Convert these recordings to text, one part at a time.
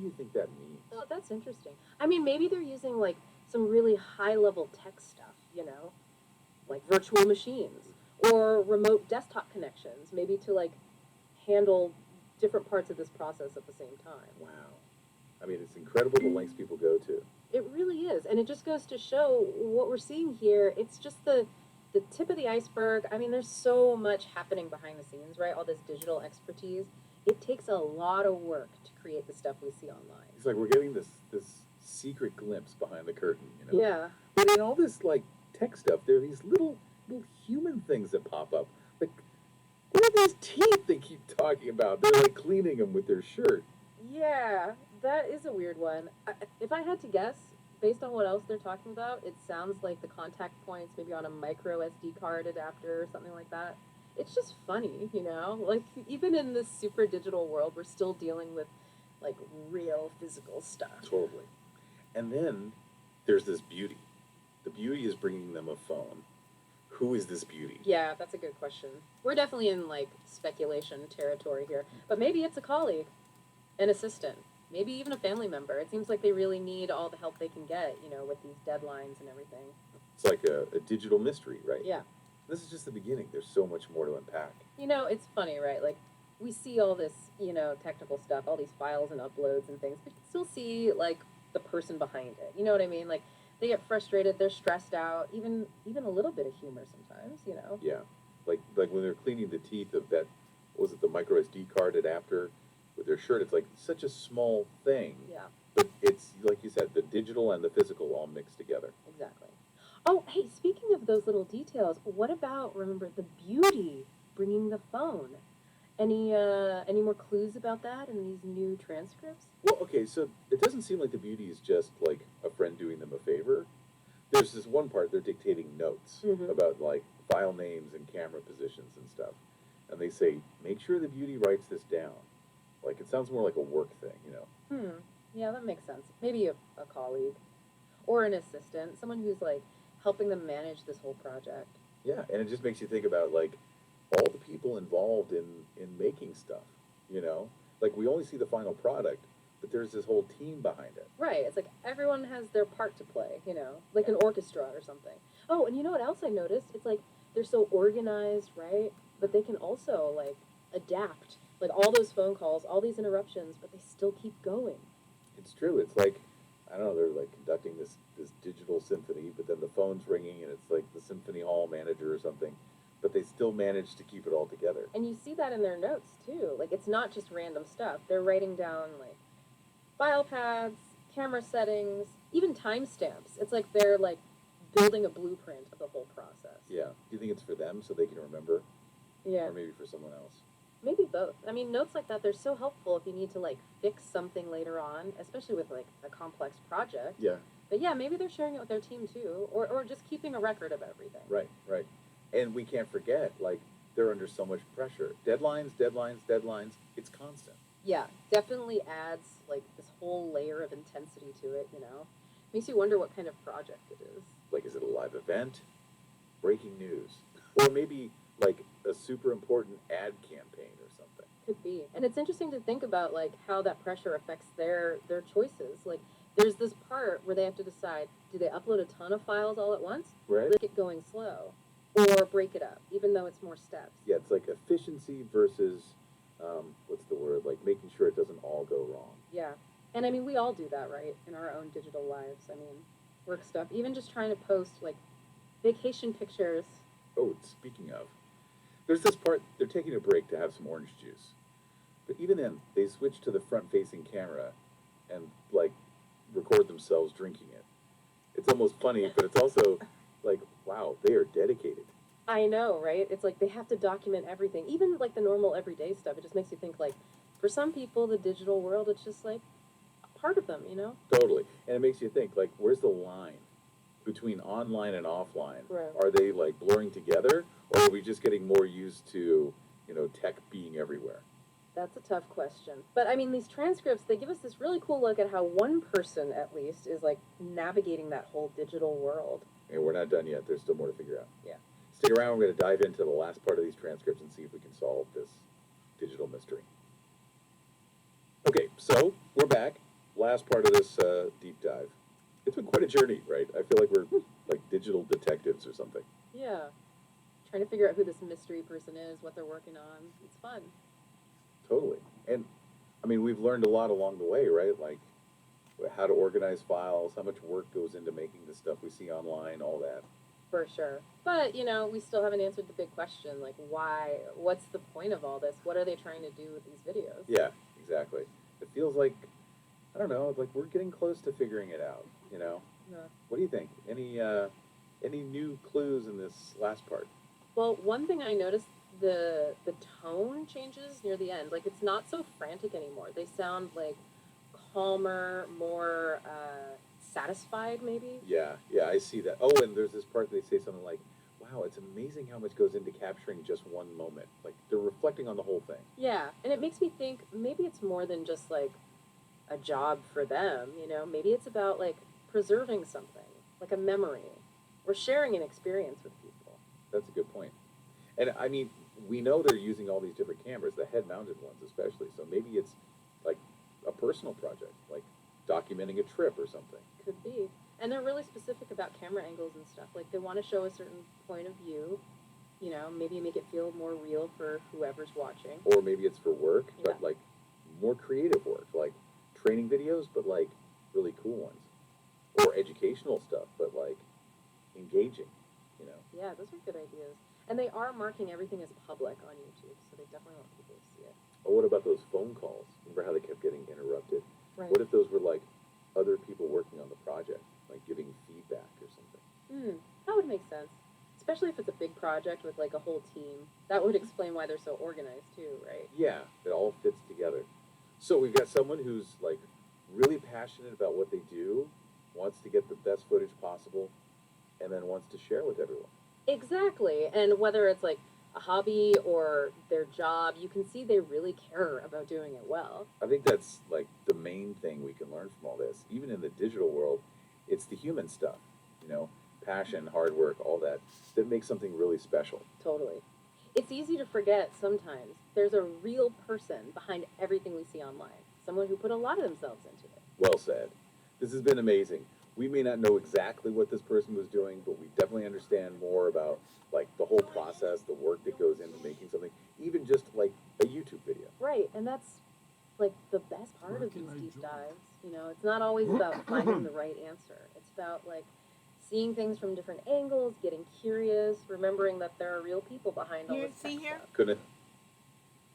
you think that means? Oh, that's interesting. I mean, maybe they're using like some really high level tech stuff, like virtual machines or remote desktop connections, maybe to like handle different parts of this process at the same time. Wow. I mean, it's incredible the lengths people go to. It really is, and it just goes to show what we're seeing here. It's just the tip of the iceberg. I mean, there's so much happening behind the scenes, right? All this digital expertise. It takes a lot of work to create the stuff we see online. It's like we're getting this secret glimpse behind the curtain, Yeah. But in all this like tech stuff, there are these little human things that pop up. Like, what are these teeth they keep talking about? They're like cleaning them with their shirt. Yeah, that is a weird one. If I had to guess, based on what else they're talking about, it sounds like the contact points maybe on a micro SD card adapter or something like that. It's just funny, Like, even in this super digital world, we're still dealing with, like, real physical stuff. Totally. And then there's this beauty. The beauty is bringing them a phone. Who is this beauty? Yeah, that's a good question. We're definitely in, like, speculation territory here. But maybe it's a colleague, an assistant, maybe even a family member. It seems like they really need all the help they can get, with these deadlines and everything. It's like a digital mystery, right? Yeah. This is just the beginning. There's so much more to unpack. It's funny, right? Like, we see all this, technical stuff, all these files and uploads and things, but you can still see, like, the person behind it. You know what I mean? Like, they get frustrated, they're stressed out, even a little bit of humor sometimes. Yeah. Like when they're cleaning the teeth of that, what was it, the micro SD card adapter with their shirt? It's like such a small thing. Yeah, But it's, like you said, the digital and the physical all mixed together. exactly. Oh, hey, speaking of those little details, what about, remember, the beauty bringing the phone? Any more clues about that in these new transcripts? Well, okay, so it doesn't seem like the beauty is just like a friend doing them a favor. There's this one part they're dictating notes Mhm. about like file names and camera positions and stuff. And they say, make sure the beauty writes this down. Like it sounds more like a work thing. Yeah, that makes sense. Maybe a colleague or an assistant, someone who's like helping them manage this whole project. Yeah, and it just makes you think about like all the people involved in making stuff. Like we only see the final product, but there's this whole team behind it. Right. It's like everyone has their part to play, like an orchestra or something. Oh, and you know what else I noticed? It's like they're so organized, right? But they can also like adapt. Like all those phone calls, all these interruptions, but they still keep going. It's true. It's like I don't know, they're like conducting this digital symphony, but then the phone's ringing and it's like the symphony hall manager or something. But they still manage to keep it all together. And you see that in their notes too. Like it's not just random stuff. They're writing down like file paths, camera settings, even timestamps. It's like they're like building a blueprint of the whole process. Yeah. Do you think it's for them so they can remember? Yeah. Or maybe for someone else? Maybe both. I mean, notes like that, they're so helpful if you need to like fix something later on, especially with like a complex project. Yeah. But yeah, maybe they're sharing it with their team too, or just keeping a record of everything. Right, right. And we can't forget, like, they're under so much pressure. Deadlines, deadlines, deadlines. It's constant. Yeah, definitely adds like this whole layer of intensity to it. Makes you wonder what kind of project it is. Like, is it a live event? Breaking news. Or maybe, like, a super important ad campaign or something. Could be. And it's interesting to think about like how that pressure affects their choices. Like there's this part where they have to decide, do they upload a ton of files all at once? Right? Or get going slow? Or break it up, even though it's more steps. Yeah, it's like efficiency versus, what's the word? Like, making sure it doesn't all go wrong. Yeah. And I mean, we all do that, right? In our own digital lives. I mean, work stuff. Even just trying to post like vacation pictures. Oh, speaking of, there's this part, they're taking a break to have some orange juice. But even then, they switch to the front-facing camera and, like, record themselves drinking it. It's almost funny, but it's also like, wow, they are dedicated. I know, right? It's like they have to document everything. Even like the normal everyday stuff. It just makes you think like, for some people, the digital world, it's just like a part of them. Totally. And it makes you think, like, where's the line between online and offline? Right. Are they, like, blurring together? Or are we just getting more used to, tech being everywhere? That's a tough question. But I mean, these transcripts, they give us this really cool look at how one person, at least, is like navigating that whole digital world. And we're not done yet. There's still more to figure out. Yeah. Stick around. We're going to dive into the last part of these transcripts and see if we can solve this digital mystery. Okay, so we're back. last part of this deep dive. It's been quite a journey, right? I feel like we're like digital detectives or something. Yeah. Trying to figure out who this mystery person is, what they're working on. It's fun. Totally. And I mean, we've learned a lot along the way, right? Like how to organize files, how much work goes into making the stuff we see online, all that. For sure. But, we still haven't answered the big question, like why, what's the point of all this? What are they trying to do with these videos? Yeah, exactly. It feels like, I don't know, like we're getting close to figuring it out, Yeah. What do you think? Any new clues in this last part? Well, one thing I noticed, the tone changes near the end. Like it's not so frantic anymore. They sound like calmer, more satisfied, maybe. Yeah, I see that. Oh, and there's this part they say something like, wow, it's amazing how much goes into capturing just one moment. Like they're reflecting on the whole thing. Yeah, and it makes me think maybe it's more than just like a job for them. Maybe it's about like preserving something, like a memory, or sharing an experience with people. That's a good point. And I mean, we know they're using all these different cameras, the head mounted ones especially. So maybe it's like a personal project, like documenting a trip or something. Could be. And they're really specific about camera angles and stuff. Like they want to show a certain point of view. Maybe make it feel more real for whoever's watching. Or maybe it's for work, but Yeah. like more creative work, like training videos, but like really cool ones. Or educational stuff, but like engaging. Yeah, those are good ideas. And they are marking everything as public on YouTube, so they definitely want people to see it. Or what about those phone calls? Remember how they kept getting interrupted? Right. What if those were like other people working on the project, like giving feedback or something? That would make sense. Especially if it's a big project with like a whole team. That would explain why they're so organized too, right? Yeah, it all fits together. So we've got someone who's like really passionate about what they do, wants to get the best footage possible, and then wants to share with everyone. Exactly. And whether it's like a hobby or their job, you can see they really care about doing it well. I think that's like the main thing we can learn from all this. Even in the digital world, it's the human stuff, passion, hard work, all that makes something really special. Totally. It's easy to forget sometimes there's a real person behind everything we see online, someone who put a lot of themselves into it. Well said. This has been amazing. We may not know exactly what this person was doing, but we definitely understand more about like the whole process, the work that goes into making something, even just like a YouTube video. Right, and that's like the best part of these deep dives. It's not always about finding the right answer. It's about like seeing things from different angles, getting curious, remembering that there are real people behind all Here, this see tech here? stuff. Couldn't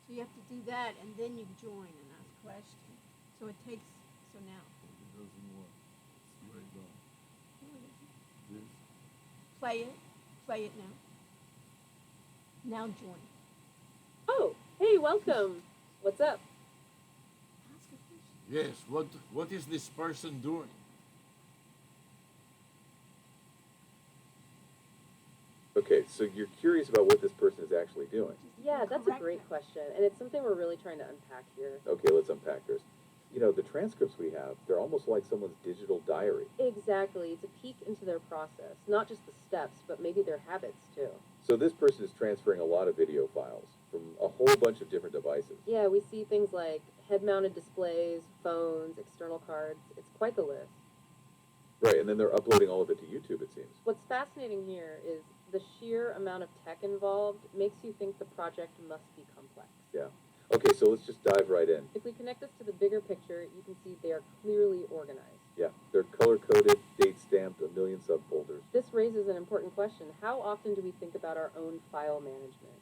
So you have to do that, and then you join and ask questions. So it takes, so now. It doesn't work. It's right down. This. Play it now. Now join. Oh, hey, welcome. What's up? Ask a question. Yes. What is this person doing? Okay, so you're curious about what this person is actually doing. Yeah, that's a Correct great it. question, and it's something we're really trying to unpack here. Okay, let's unpack this. The transcripts we have, they're almost like someone's digital diary. Exactly. It's a peek into their process, not just the steps, but maybe their habits too. So this person is transferring a lot of video files from a whole bunch of different devices. Yeah, we see things like head-mounted displays, phones, external cards. It's quite the list. Right, and then they're uploading all of it to YouTube, it seems. What's fascinating here is the sheer amount of tech involved makes you think the project must be complex. Yeah. Okay, so let's just dive right in. If we connect this to the bigger picture, you can see they are clearly organized. Yeah, they're color-coded, date-stamped, a million subfolders. This raises an important question. How often do we think about our own file management?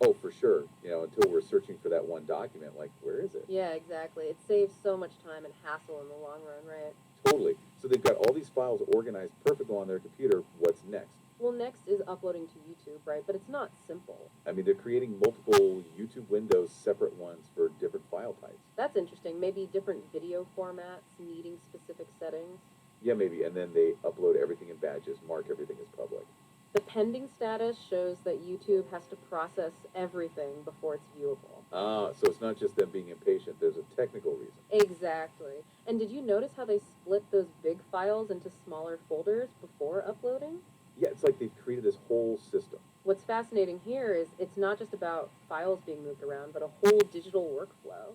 Oh, for sure. Until we're searching for that one document, like, where is it? Yeah, exactly. It saves so much time and hassle in the long run, right? Totally. So they've got all these files organized perfectly on their computer. What's next? Well, next is uploading to YouTube, right? But it's not simple. I mean, they're creating multiple YouTube windows, separate ones for different file types. That's interesting. Maybe different video formats needing specific settings. Yeah, maybe. And then they upload everything in badges, mark everything as public. The pending status shows that YouTube has to process everything before it's viewable. Ah, so it's not just them being impatient. There's a technical reason. Exactly. And did you notice how they split those big files into smaller folders before uploading? Yeah, it's like they've created this whole system. What's fascinating here is it's not just about files being moved around, but a whole digital workflow.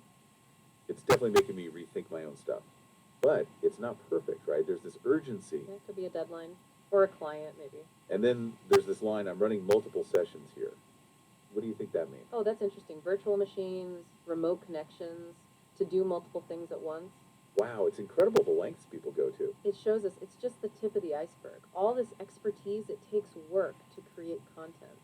It's definitely making me rethink my own stuff. But it's not perfect, right? There's this urgency. Yeah, it could be a deadline. Or a client, maybe. And then there's this line, I'm running multiple sessions here. What do you think that means? Oh, that's interesting. Virtual machines, remote connections, to do multiple things at once. Wow, it's incredible the lengths people go to. It shows us it's just the tip of the iceberg. All this expertise, it takes work to create content.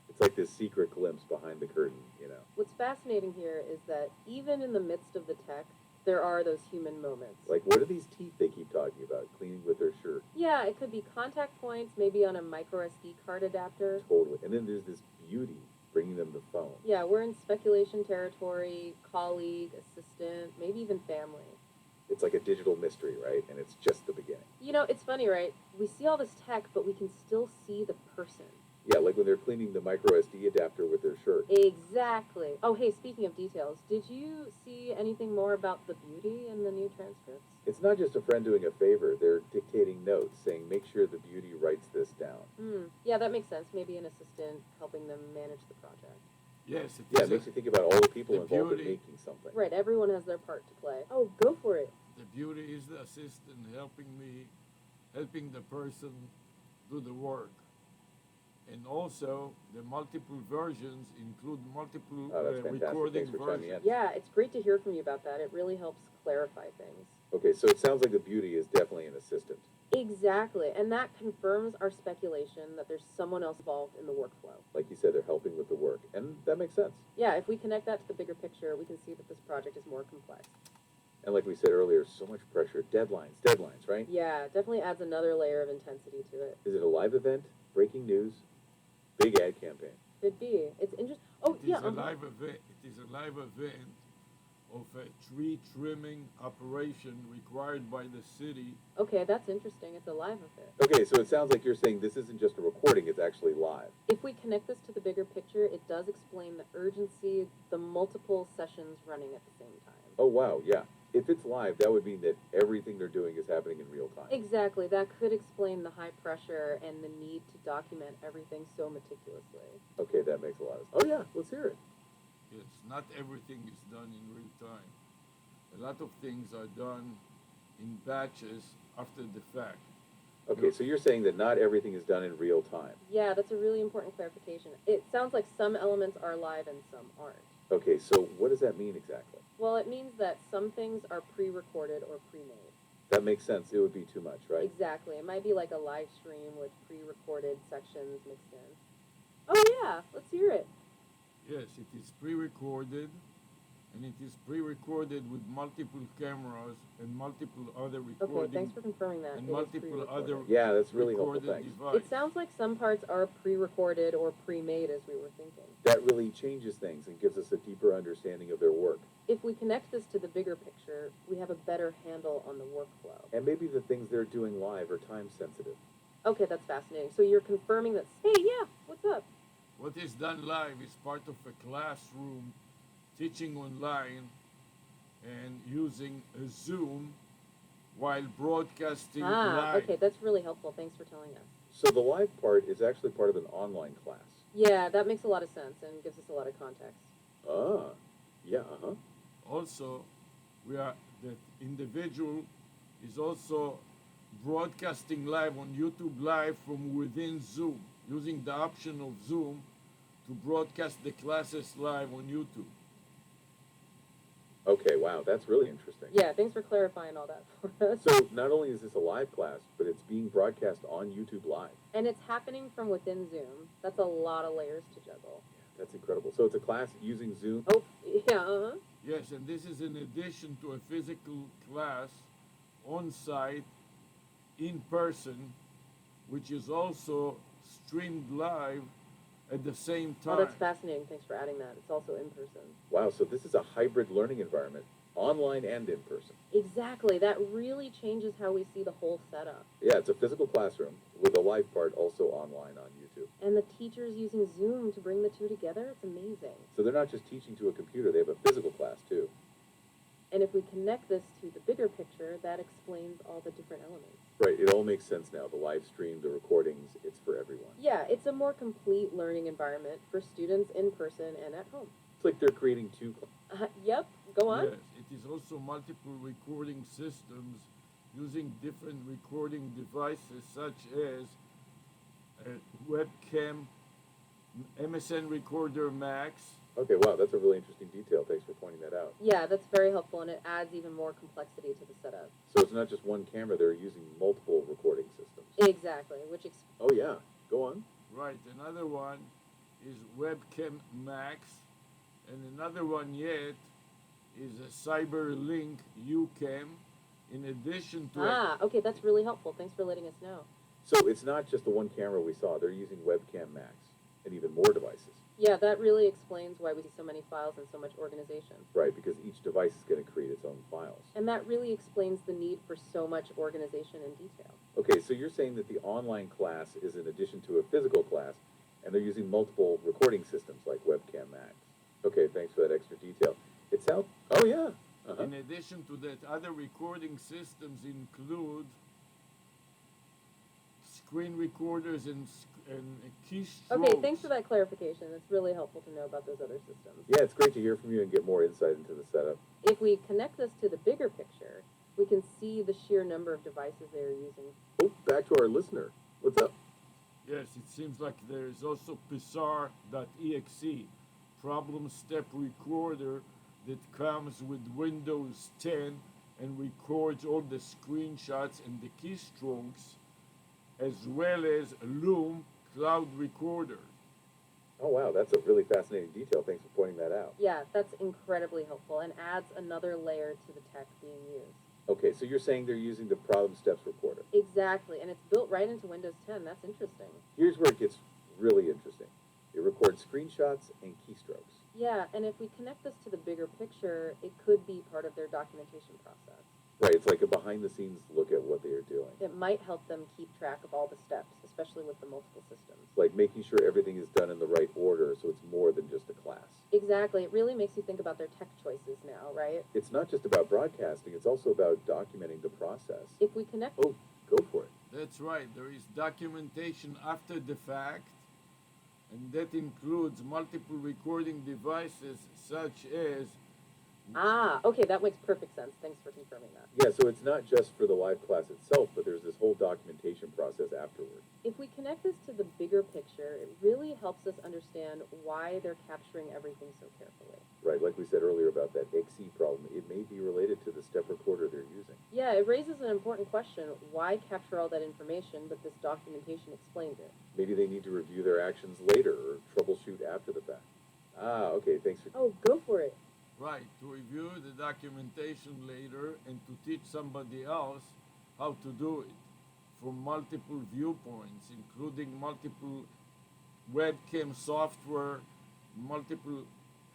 It's like this secret glimpse behind the curtain, you know. What's fascinating here is that even in the midst of the tech, there are those human moments. Like, what are these teeth they keep talking about? Cleaning with their shirt. Yeah, it could be contact points, maybe on a micro SD card adapter. Totally. And then there's this beauty bringing them the phone. Yeah, we're in speculation territory, colleague, assistant, maybe even family. It's like a digital mystery, right? And it's just the beginning. You know, it's funny, right? We see all this tech, but we can still see the person. Yeah, like when they're cleaning the micro SD adapter with their shirt. Exactly. Oh, hey, speaking of details, did you see anything more about the beauty in the new transcripts? It's not just a friend doing a favor. They're dictating notes saying, make sure the beauty writes this down. Yeah, that makes sense. Maybe an assistant helping them manage the project. Yes, Yeah, it makes you think about all the people the involved in beauty. making something. Right, everyone has their part to play. Oh, go for it. The beauty is the assistant helping the person do the work. And also, the multiple versions include multiple Oh, that's fantastic. recording Thanks for chiming versions. in. Yeah, it's great to hear from you about that. It really helps clarify things. Okay, so it sounds like the beauty is definitely an assistant. Exactly, and that confirms our speculation that there's someone else involved in the workflow. Like you said, they're helping with the work. And that makes sense. Yeah, if we connect that to the bigger picture, we can see that this project is more complex. And like we said earlier, so much pressure. Deadlines, right? Yeah, definitely adds another layer of intensity to it. Is it a live event? Breaking news? Big ad campaign? Could be. It's interesting. Oh, It is yeah. a live event. It is a live event of a tree trimming operation required by the city. Okay, that's interesting. It's a live event. Okay, so it sounds like you're saying this isn't just a recording, it's actually live. If we connect this to the bigger picture, it does explain the urgency, the multiple sessions running at the same time. Oh, wow, yeah. If it's live, that would mean that everything they're doing is happening in real time. Exactly. That could explain the high pressure and the need to document everything so meticulously. Okay, that makes a lot of sense. Oh, yeah, let's hear it. Yes, not everything is done in real time. A lot of things are done in batches after the fact. Okay, so you're saying that not everything is done in real time. Yeah, that's a really important clarification. It sounds like some elements are live and some aren't. Okay, so what does that mean exactly? Well, it means that some things are pre-recorded or pre-made. That makes sense. It would be too much, right? Exactly. It might be like a live stream with pre-recorded sections mixed in. Oh yeah, let's hear it. Yes, it is pre-recorded, and it is pre-recorded with multiple cameras and multiple other recording Okay, thanks for confirming that. and It is multiple other pre-recorded. Yeah, that's really helpful, recorded thanks. devices. It sounds like some parts are pre-recorded or pre-made as we were thinking. That really changes things and gives us a deeper understanding of their work. If we connect this to the bigger picture, we have a better handle on the workflow. And maybe the things they're doing live are time sensitive. Okay, that's fascinating. So you're confirming that, hey, yeah, what's up? What is done live is part of a classroom teaching online and using a Zoom while broadcasting live. Okay, that's really helpful. Thanks for telling us. So the live part is actually part of an online class. Yeah, that makes a lot of sense and gives us a lot of context. Ah, yeah, uh-huh. Also, the individual is also broadcasting live on YouTube Live from within Zoom, using the option of Zoom to broadcast the classes live on YouTube. Okay, wow, that's really interesting. Yeah, thanks for clarifying all that for us. So not only is this a live class, but it's being broadcast on YouTube Live. And it's happening from within Zoom. That's a lot of layers to juggle. That's incredible. So it's a class using Zoom. Oh, yeah, uh-huh. Yes, and this is in addition to a physical class on site, in person, which is also streamed live at the same Oh, time. that's fascinating. Thanks for adding that. It's also in person. Wow, so this is a hybrid learning environment, online and in person. Exactly. That really changes how we see the whole setup. Yeah, it's a physical classroom with a live part also online on YouTube. And the teachers using Zoom to bring the two together, it's amazing. So they're not just teaching to a computer, they have a physical class too. And if we connect this to the bigger picture, that explains all the different elements. Right, it all makes sense now. The live stream, the recordings, it's for everyone. Yeah, it's a more complete learning environment for students in person and at home. It's like they're creating two classes. Yep, go on. Yes, is also multiple recording systems using different recording devices such as a webcam, MSN Recorder Max. Okay, wow, that's a really interesting detail. Thanks for pointing that out. Yeah, that's very helpful, and it adds even more complexity to the setup. So it's not just one camera, they're using multiple recording systems. Exactly, Oh, yeah. Go on. Right, another one is Webcam Max, and another one yet is a CyberLink UCam. In addition to okay, that's really helpful. Thanks for letting us know. So it's not just the one camera we saw. They're using Webcam Max and even more devices. Yeah, that really explains why we see so many files and so much organization. Right, because each device is going to create its own files. And that really explains the need for so much organization and detail. Okay, so you're saying that the online class is in addition to a physical class, and they're using multiple recording systems like Webcam Max. Okay, thanks for that extra detail. It sounds... Oh, yeah. Uh-huh. In addition to that, other recording systems include screen recorders and keystrokes. Okay, thanks for that clarification. It's really helpful to know about those other systems. Yeah, it's great to hear from you and get more insight into the setup. If we connect this to the bigger picture, we can see the sheer number of devices they are using. Oh, back to our listener. What's up? Yes, it seems like there is also Psar.exe, problem step recorder that comes with Windows 10 and records all the screenshots and the keystrokes, as well as Loom cloud recorder. Oh, wow, that's a really fascinating detail. Thanks for pointing that out. Yeah, that's incredibly helpful and adds another layer to the tech being used. Okay, so you're saying they're using the problem steps recorder. Exactly, and it's built right into Windows 10. That's interesting. Here's where it gets really interesting. It records screenshots and keystrokes. Yeah, and if we connect this to the bigger picture, it could be part of their documentation process. Right, it's like a behind-the-scenes look at what they are doing. It might help them keep track of all the steps, especially with the multiple systems. Like making sure everything is done in the right order so it's more than just a class. Exactly. It really makes you think about their tech choices now, right? It's not just about broadcasting, it's also about documenting the process. If we connect... Oh, go for it. That's right, there is documentation after the fact, and that includes multiple recording devices such as... okay, that makes perfect sense. Thanks for confirming that. Yeah, so it's not just for the live class itself, but there's this whole documentation process afterward. If we connect this to the bigger picture, it really helps us understand why they're capturing everything so carefully. Right, like we said earlier about that XE problem, it may be related to the step recorder they're using. Yeah, it raises an important question. Why capture all that information, but this documentation explains it? Maybe they need to review their actions later or troubleshoot after the fact. Okay, thanks for... Oh, go for it. Right, to review the documentation later and to teach somebody else how to do it from multiple viewpoints, including multiple webcam software, multiple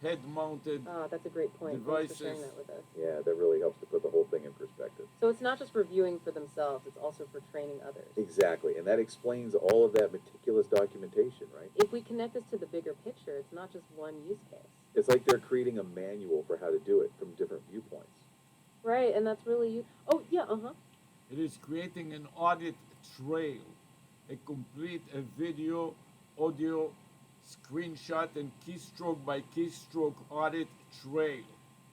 head-mounted That's a great point. Thanks for sharing devices. that with us. Yeah, that really helps to put the whole thing in perspective. So it's not just reviewing for themselves, it's also for training others. Exactly, and that explains all of that meticulous documentation, right? If we connect this to the bigger picture, it's not just one use case. It's like they're creating a manual for how to do it from different viewpoints. Right, and that's really Oh, yeah, It is creating an audit trail, a complete video, audio, screenshot, and keystroke by keystroke audit trail.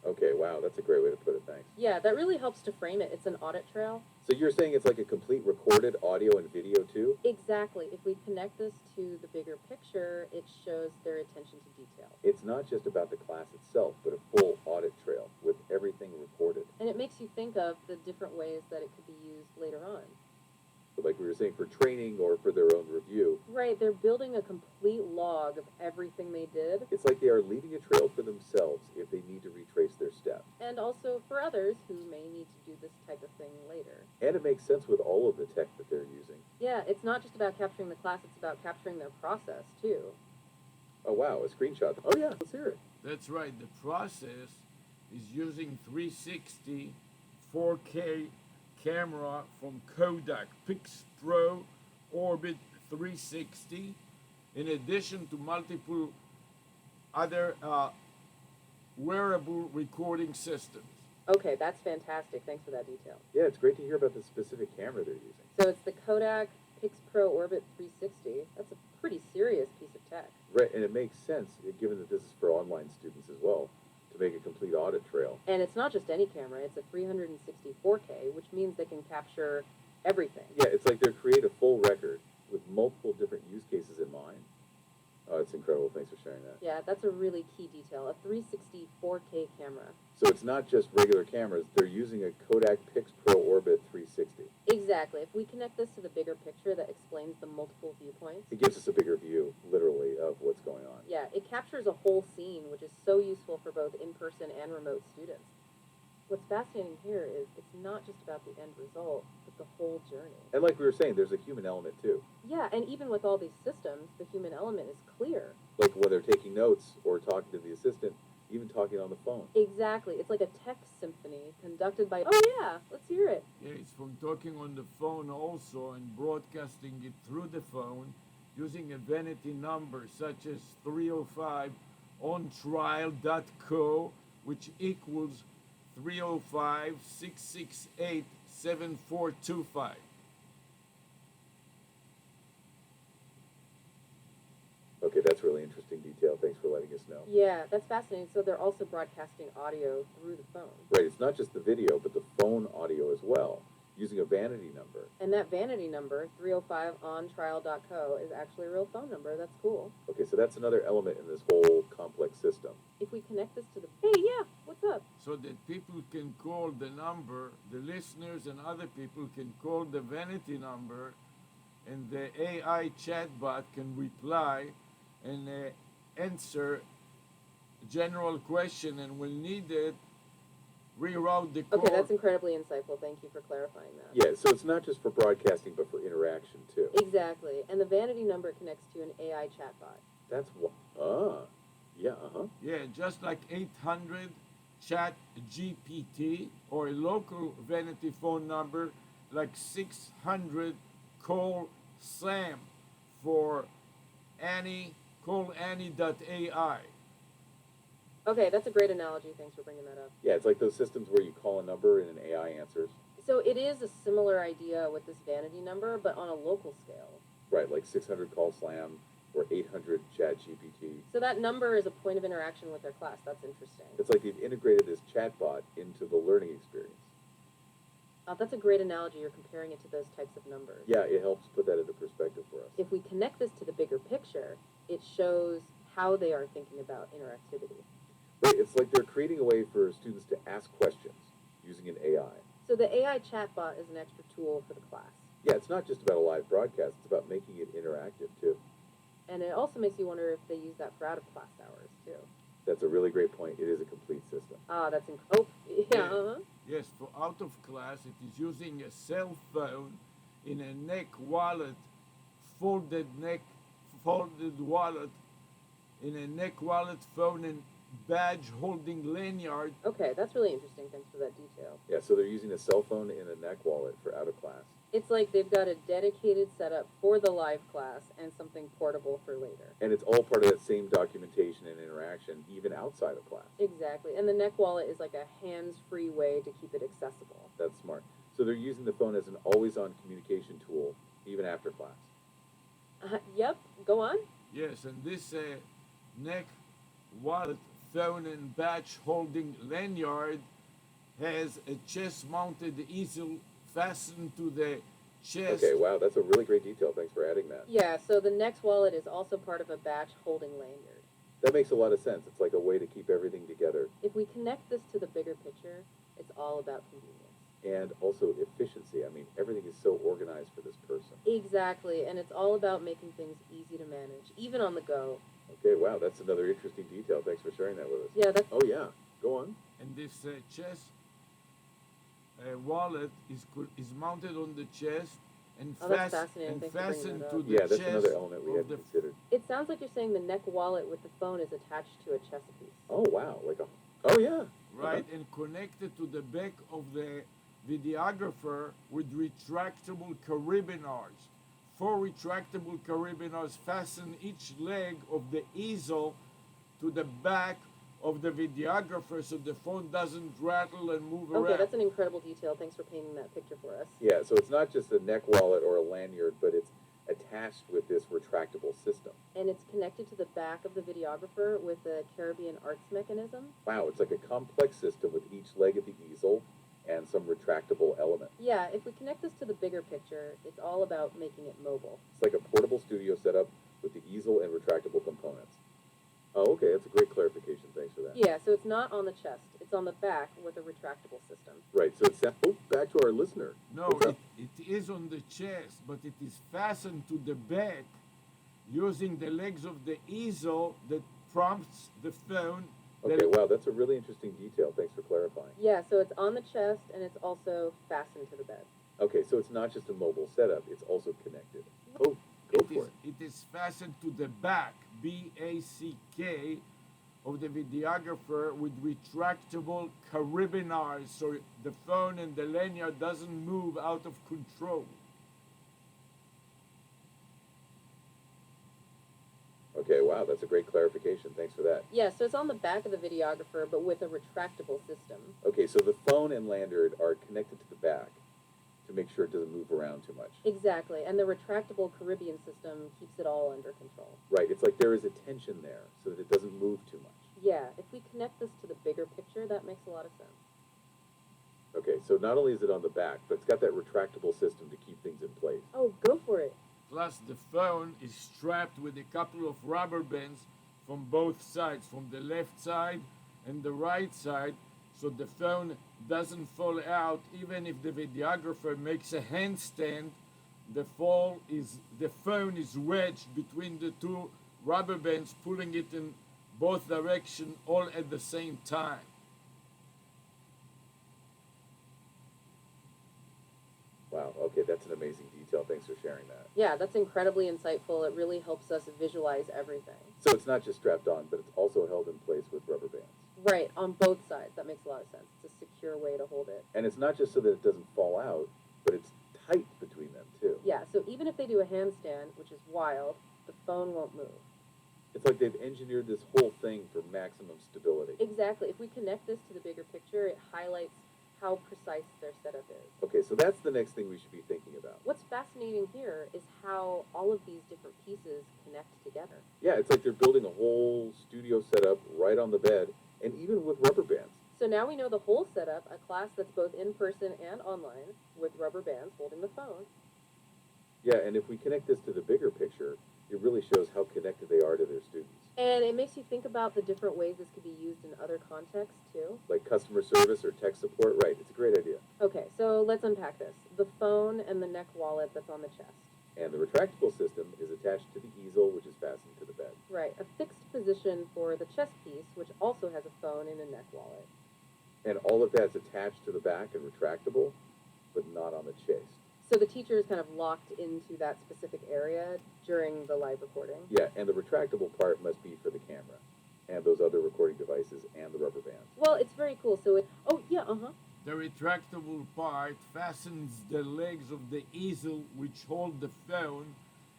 Okay, wow, that's a great way to put it, thanks. Yeah, that really helps to frame it. It's an audit trail. So you're saying it's like a complete recorded audio and video too? Exactly. If we connect this to the bigger picture, it shows their attention to detail. It's not just about the class itself, but a full audit trail with everything recorded. And it makes you think of the different ways that it could be used later on. But like we were saying, for training or for their own review, Right, they're building a complete log of everything they did, it's like they are leaving a trail for themselves if they need to retrace their steps. and also for others who may need to do this type of thing later. And it makes sense with all of the tech that they're using. Yeah, it's not just about capturing the class, it's about capturing their process, too. Oh wow, a screenshot. Oh yeah, let's hear it. That's right, the process is using 360 4K camera from Kodak Pix-Pro Orbit 360, in addition to multiple other wearable recording systems. Okay, that's fantastic. Thanks for that detail. Yeah, it's great to hear about the specific camera they're using. So it's the Kodak Pix-Pro Orbit 360. That's a pretty serious piece of tech. Right, and it makes sense, given that this is for online students as well, to to make a complete audit trail. And it's not just any camera, it's a 364K, which means they can capture everything. Yeah, it's like they create a full record with multiple different use cases in mind. Oh, it's incredible. Thanks for sharing that. Yeah, that's a really key detail. A 364K camera. So it's not just regular cameras. They're using a Kodak Pix Pro Orbit 360. Exactly. If we connect this to the bigger picture that explains the multiple viewpoints, It gives us a bigger view, literally, of what's going on. yeah, it captures a whole scene, which is so useful for both in-person and remote students. What's fascinating here is it's not just about the end result, but the whole journey. And like we were saying, there's a human element too. Yeah, and even with all these systems, the human element is clear. Like whether taking notes or talking to the assistant, even talking on the phone. Exactly. It's like a text symphony conducted by, oh yeah, let's hear it. Yeah, it's from talking on the phone also and broadcasting it through the phone using a vanity number such as 305 ontrial.co, which equals 305-668-7425. Okay, that's really interesting detail. Thanks for letting us know. Yeah, that's fascinating. So they're also broadcasting audio through the phone. Right, it's not just the video, but the phone audio as well, using a vanity number. And that vanity number, 305ontrial.co, is actually a real phone number. That's cool. Okay, so that's another element in this whole complex system. If we connect this to the, hey, yeah, what's up? So that people can call the number, the listeners and other people can call the vanity number, and the AI chatbot can reply and answer general question, and when needed, reroute the call. Okay, that's incredibly insightful. Thank you for clarifying that. Yeah, so it's not just for broadcasting, but for interaction too. Exactly. And the vanity number connects to an AI chatbot. That's what. Yeah, Yeah, just like 800 chat GPT or a local vanity phone number like 600 call Sam for Annie, call Annie.ai. Okay, that's a great analogy. Thanks for bringing that up. Yeah, it's like those systems where you call a number and an AI answers. So it is a similar idea with this vanity number, but on a local scale. Right, like 600 call slam or 800 chat GPT. So that number is a point of interaction with their class. That's interesting. It's like they've integrated this chatbot into the learning experience. That's a great analogy. You're comparing it to those types of numbers. Yeah, it helps put that into perspective for us. If we connect this to the bigger picture, it shows how they are thinking about interactivity. Right, it's like they're creating a way for students to ask questions using an AI. So the AI chatbot is an extra tool for the class. Yeah, it's not just about a live broadcast, it's about making it interactive too. And it also makes you wonder if they use that for out-of-class hours, too. That's a really great point. It is a complete system. Ah, that's incredible. Oh, yeah, uh-huh. Yes, for out of class, it is using a cell phone in a neck wallet, folded wallet, in a neck wallet phone and badge holding lanyard. Okay, that's really interesting. Thanks for that detail. Yeah, so they're using a cell phone in a neck wallet for out of class. It's like they've got a dedicated setup for the live class and something portable for later. And it's all part of that same documentation and interaction, even outside of class. Exactly. And the neck wallet is like a hands-free way to keep it accessible. That's smart. So they're using the phone as an always-on communication tool, even after class. Yep, go on. Yes, and this neck wallet phone and badge holding lanyard has a chest-mounted easel fastened to the chest. Okay, wow, that's a really great detail. Thanks for adding that. Yeah, so the next wallet is also part of a batch holding lanyard. That makes a lot of sense. It's like a way to keep everything together If we connect this to the bigger picture, it's all about convenience. and also efficiency. I mean, everything is so organized for this person. Exactly, and it's all about making things easy to manage, even on the go. Okay, wow, that's another interesting detail. Thanks for sharing that with us. Yeah, that's Oh, yeah, go on. And this chest wallet is mounted on the chest and, Oh, that's fascinating. Thanks for bringing fastened that to up. the Yeah, that's chest another element we of hadn't the considered. It sounds like you're saying the neck wallet with the phone is attached to a chest piece. Oh, wow, like a, oh, yeah. right, and connected to the back of the videographer with retractable carabiners. 4 retractable carabiners fasten each leg of the easel to the back of the videographer so the phone doesn't rattle and move Okay, around. that's an incredible detail. Thanks for painting that picture for us. Yeah, so it's not just a neck wallet or a lanyard, but it's attached with this retractable system. And it's connected to the back of the videographer with a Caribbean arts mechanism. Wow, it's like a complex system with each leg of the easel and some retractable element. Yeah, if we connect this to the bigger picture, it's all about making it mobile. It's like a portable studio setup with the easel and retractable components. Oh, okay, that's a great clarification. Thanks for that. Yeah, so it's not on the chest. It's on the back with a retractable system. Right, so it's back to our listener. No, What's up? it is on the chest, but it is fastened to the back using the legs of the easel that prompts the phone. Okay, wow, that's a really interesting detail. Thanks for clarifying. Yeah, so it's on the chest and it's also fastened to the bed. Okay, so it's not just a mobile setup, it's also connected. Oh, go for it. It is fastened to the back, B-A-C-K, of the videographer with retractable carabiners, so the phone and the lanyard doesn't move out of control. Okay, wow, that's a great clarification. Thanks for that. Yeah, so it's on the back of the videographer, but with a retractable system. Okay, so the phone and lanyard are connected to the back to make sure it doesn't move around too much. Exactly, and the retractable Caribbean system keeps it all under control. Right, it's like there is a tension there so that it doesn't move too much. Yeah, if we connect this to the bigger picture, that makes a lot of sense. Okay, so not only is it on the back, but it's got that retractable system to keep things in place. Oh, go for it. Plus, the phone is strapped with a couple of rubber bands from both sides, from the left side and the right side, so the phone doesn't fall out. Even if the videographer makes a handstand, the phone is wedged between the two rubber bands, pulling it in both directions all at the same time. Wow, okay, that's an amazing detail. Thanks for sharing that. Yeah, that's incredibly insightful. It really helps us visualize everything. So it's not just strapped on, but it's also held in place with rubber bands. Right, on both sides. That makes a lot of sense. It's a secure way to hold it. And it's not just so that it doesn't fall out, but it's tight between them too. Yeah, so even if they do a handstand, which is wild, the phone won't move. It's like they've engineered this whole thing for maximum stability. Exactly. If we connect this to the bigger picture, it highlights how precise their setup is. Okay, so that's the next thing we should be thinking about. What's fascinating here is how all of these different pieces connect together. Yeah, it's like they're building a whole studio setup right on the bed, and even with rubber bands. So now we know the whole setup, a class that's both in person and online, with rubber bands holding the phone. Yeah, and if we connect this to the bigger picture, it really shows how connected they are to their students. And it makes you think about the different ways this could be used in other contexts, too. Like customer service or tech support, right, it's a great idea. Okay, so let's unpack this. The phone and the neck wallet that's on the chest. And the retractable system is attached to the easel, which is fastened to the bed. Right, a fixed position for the chest piece, which also has a phone and a neck wallet. And all of that's attached to the back and retractable, but not on the chest. So the teacher is kind of locked into that specific area during the live recording. Yeah, and the retractable part must be for the camera and those other recording devices and the rubber bands. Well, it's very cool. So oh yeah, The retractable part fastens the legs of the easel which hold the phone.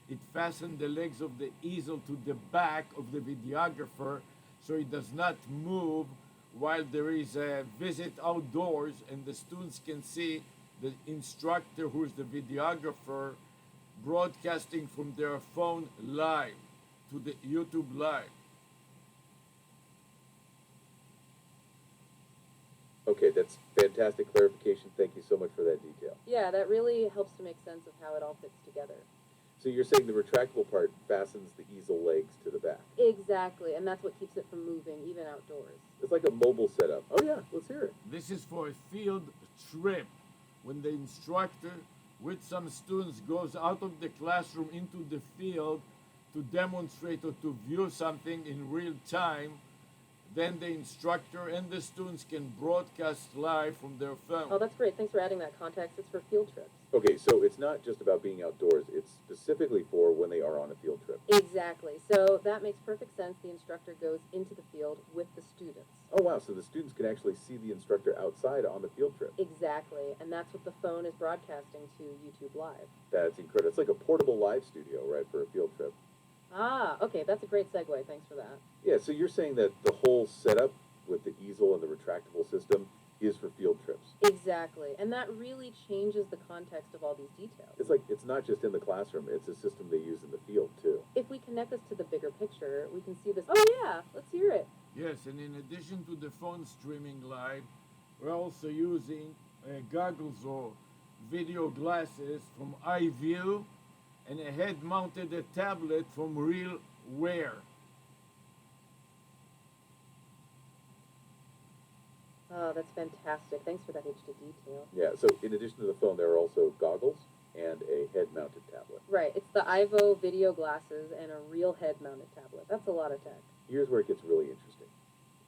It fastens the legs of the easel to the back of the videographer so it does not move while there is a visit outdoors and the students can see the instructor, who is the videographer, broadcasting from their phone live to the YouTube live. Okay, that's fantastic clarification. Thank you so much for that detail. Yeah, that really helps to make sense of how it all fits together. So you're saying the retractable part fastens the easel legs to the back. Exactly, and that's what keeps it from moving, even outdoors. It's like a mobile setup. Oh yeah, let's hear it. This is for a field trip when the instructor with some students goes out of the classroom into the field to demonstrate or to view something in real time. Then the instructor and the students can broadcast live from their phone. Oh, that's great. Thanks for adding that context. It's for field trips. Okay, so it's not just about being outdoors. It's specifically for when they are on a field trip. Exactly. So that makes perfect sense. The instructor goes into the field with the students. Oh wow, so the students can actually see the instructor outside on the field trip. Exactly. And that's what the phone is broadcasting to YouTube Live. That's incredible. It's like a portable live studio, right, for a field trip. Ah, okay. That's a great segue. Thanks for that. Yeah, so you're saying that the whole setup with the easel and the retractable system is for field trips. Exactly. And that really changes the context of all these details. It's like it's not just in the classroom, it's a system they use in the field too. If we connect this to the bigger picture, we can see this. Oh, yeah, let's hear it. Yes, and in addition to the phone streaming live, we're also using goggles or video glasses from iView and a head-mounted tablet from RealWear. Oh, that's fantastic. Thanks for that HD detail. Yeah, so in addition to the phone, there are also goggles and a head-mounted tablet. Right, it's the Ivo video glasses and a real head-mounted tablet. That's a lot of tech. Here's where it gets really interesting.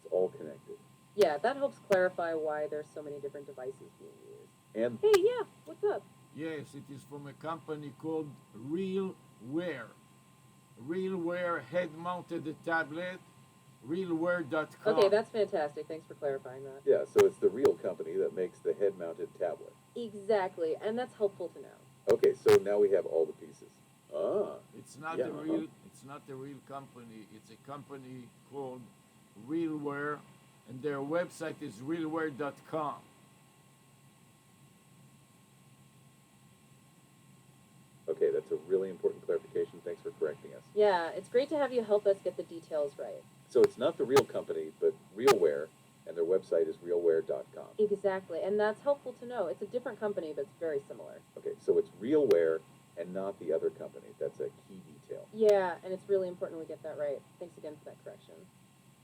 It's all connected. Yeah, that helps clarify why there's so many different devices being used. And Hey, yeah, what's up? Yes, it is from a company called RealWear. RealWear head-mounted tablet, realwear.com. Okay, that's fantastic. Thanks for clarifying that. yeah, so it's the real company that makes the head-mounted tablet. Exactly, and that's helpful to know. Okay, so now we have all the pieces. Ah, It's not Yeah, a real. It's not a real company. It's a company called RealWear, and their website is realwear.com. okay, that's a really important clarification. Thanks for correcting us. Yeah, it's great to have you help us get the details right. So it's not the real company, but RealWear, and their website is realwear.com. Exactly, and that's helpful to know. It's a different company, but it's very similar. Okay, so it's RealWear and not the other company. That's a key detail. Yeah, and it's really important we get that right. Thanks again for that correction.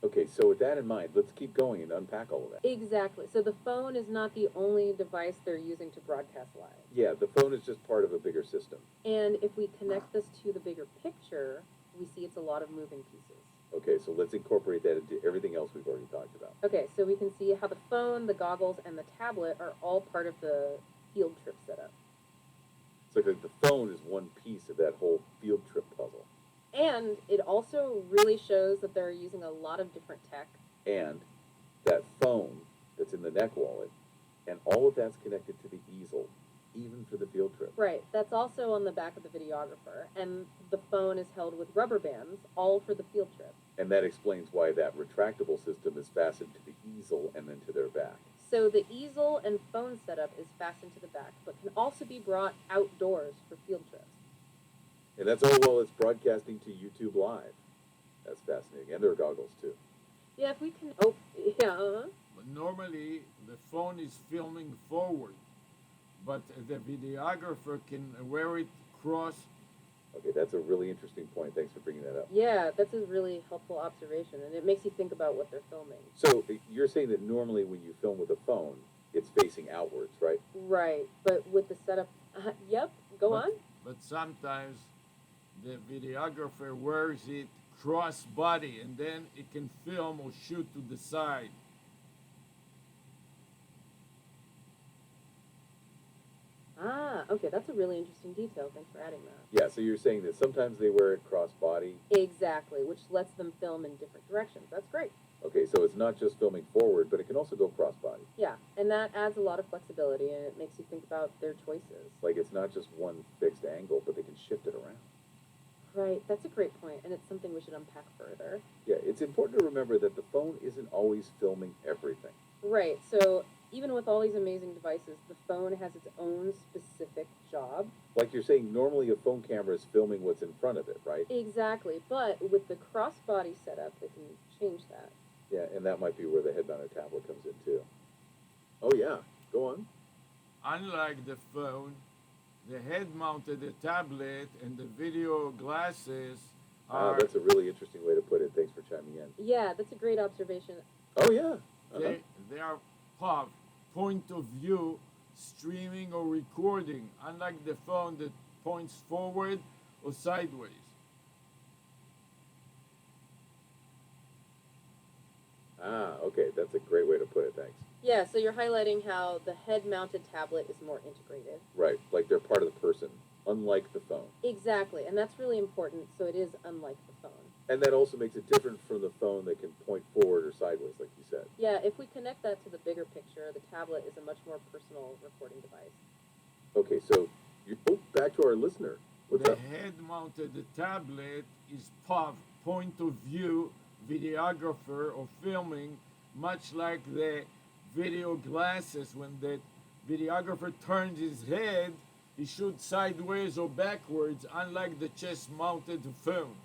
Okay, so with that in mind, let's keep going and unpack all of that. Exactly. So the phone is not the only device they're using to broadcast live. Yeah, the phone is just part of a bigger system. And if we connect this to the bigger picture, we see it's a lot of moving pieces. Okay, so let's incorporate that into everything else we've already talked about. Okay, so we can see how the phone, the goggles, and the tablet are all part of the field trip setup. So the phone is one piece of that whole field trip puzzle. And it also really shows that they're using a lot of different tech. And that phone that's in the neck wallet, and all of that's connected to the easel, even for the field trip. Right, that's also on the back of the videographer. And the phone is held with rubber bands, all for the field trip. And that explains why that retractable system is fastened to the easel and then to their back. So the easel and phone setup is fastened to the back, but can also be brought outdoors for field trips. And that's all while it's broadcasting to YouTube Live. That's fascinating. And there are goggles, too. Yeah, if we can. Oh, yeah. But normally the phone is filming forward, but the videographer can wear it cross. Okay, that's a really interesting point. Thanks for bringing that up. Yeah, that's a really helpful observation, and it makes you think about what they're filming. So you're saying that normally when you film with a phone, it's facing outwards, right? Right, but with the setup. Yep, go on. But sometimes the videographer wears it cross body, and then it can film or shoot to the side. Ah, okay, that's a really interesting detail. Thanks for adding that. Yeah, so you're saying that sometimes they wear it cross body. Exactly, which lets them film in different directions. That's great. Okay, so it's not just filming forward, but it can also go cross body. Yeah, and that adds a lot of flexibility, and it makes you think about their choices. Like it's not just one fixed angle, but they can shift it around. Right, that's a great point, and it's something we should unpack further. Yeah, it's important to remember that the phone isn't always filming everything. Right, so even with all these amazing devices, the phone has its own specific job. Like you're saying, normally a phone camera is filming what's in front of it, right? Exactly, but with the crossbody setup, they can change that. Yeah, and that might be where the head-mounted tablet comes in too. Oh yeah, go on. Unlike the phone, the head-mounted tablet and the video glasses Ah, are that's a really interesting way to put it. Thanks for chiming in. Yeah, that's a great observation. Oh yeah. Uh-huh. they are POV, point of view, streaming or recording, unlike the phone that points forward or sideways. Ah, okay, that's a great way to put it. Thanks. Yeah, so you're highlighting how the head-mounted tablet is more integrated. Right, like they're part of the person, unlike the phone. Exactly, and that's really important, so it is unlike the phone. And that also makes it different from the phone that can point forward or sideways, like you said. Yeah, if we connect that to the bigger picture, the tablet is a much more personal recording device. Okay, so back to our listener. What's The up? head-mounted tablet is POV, point of view, videographer or filming, much like the video glasses. When the videographer turns his head, he shoots sideways or backwards, unlike the chest-mounted phone.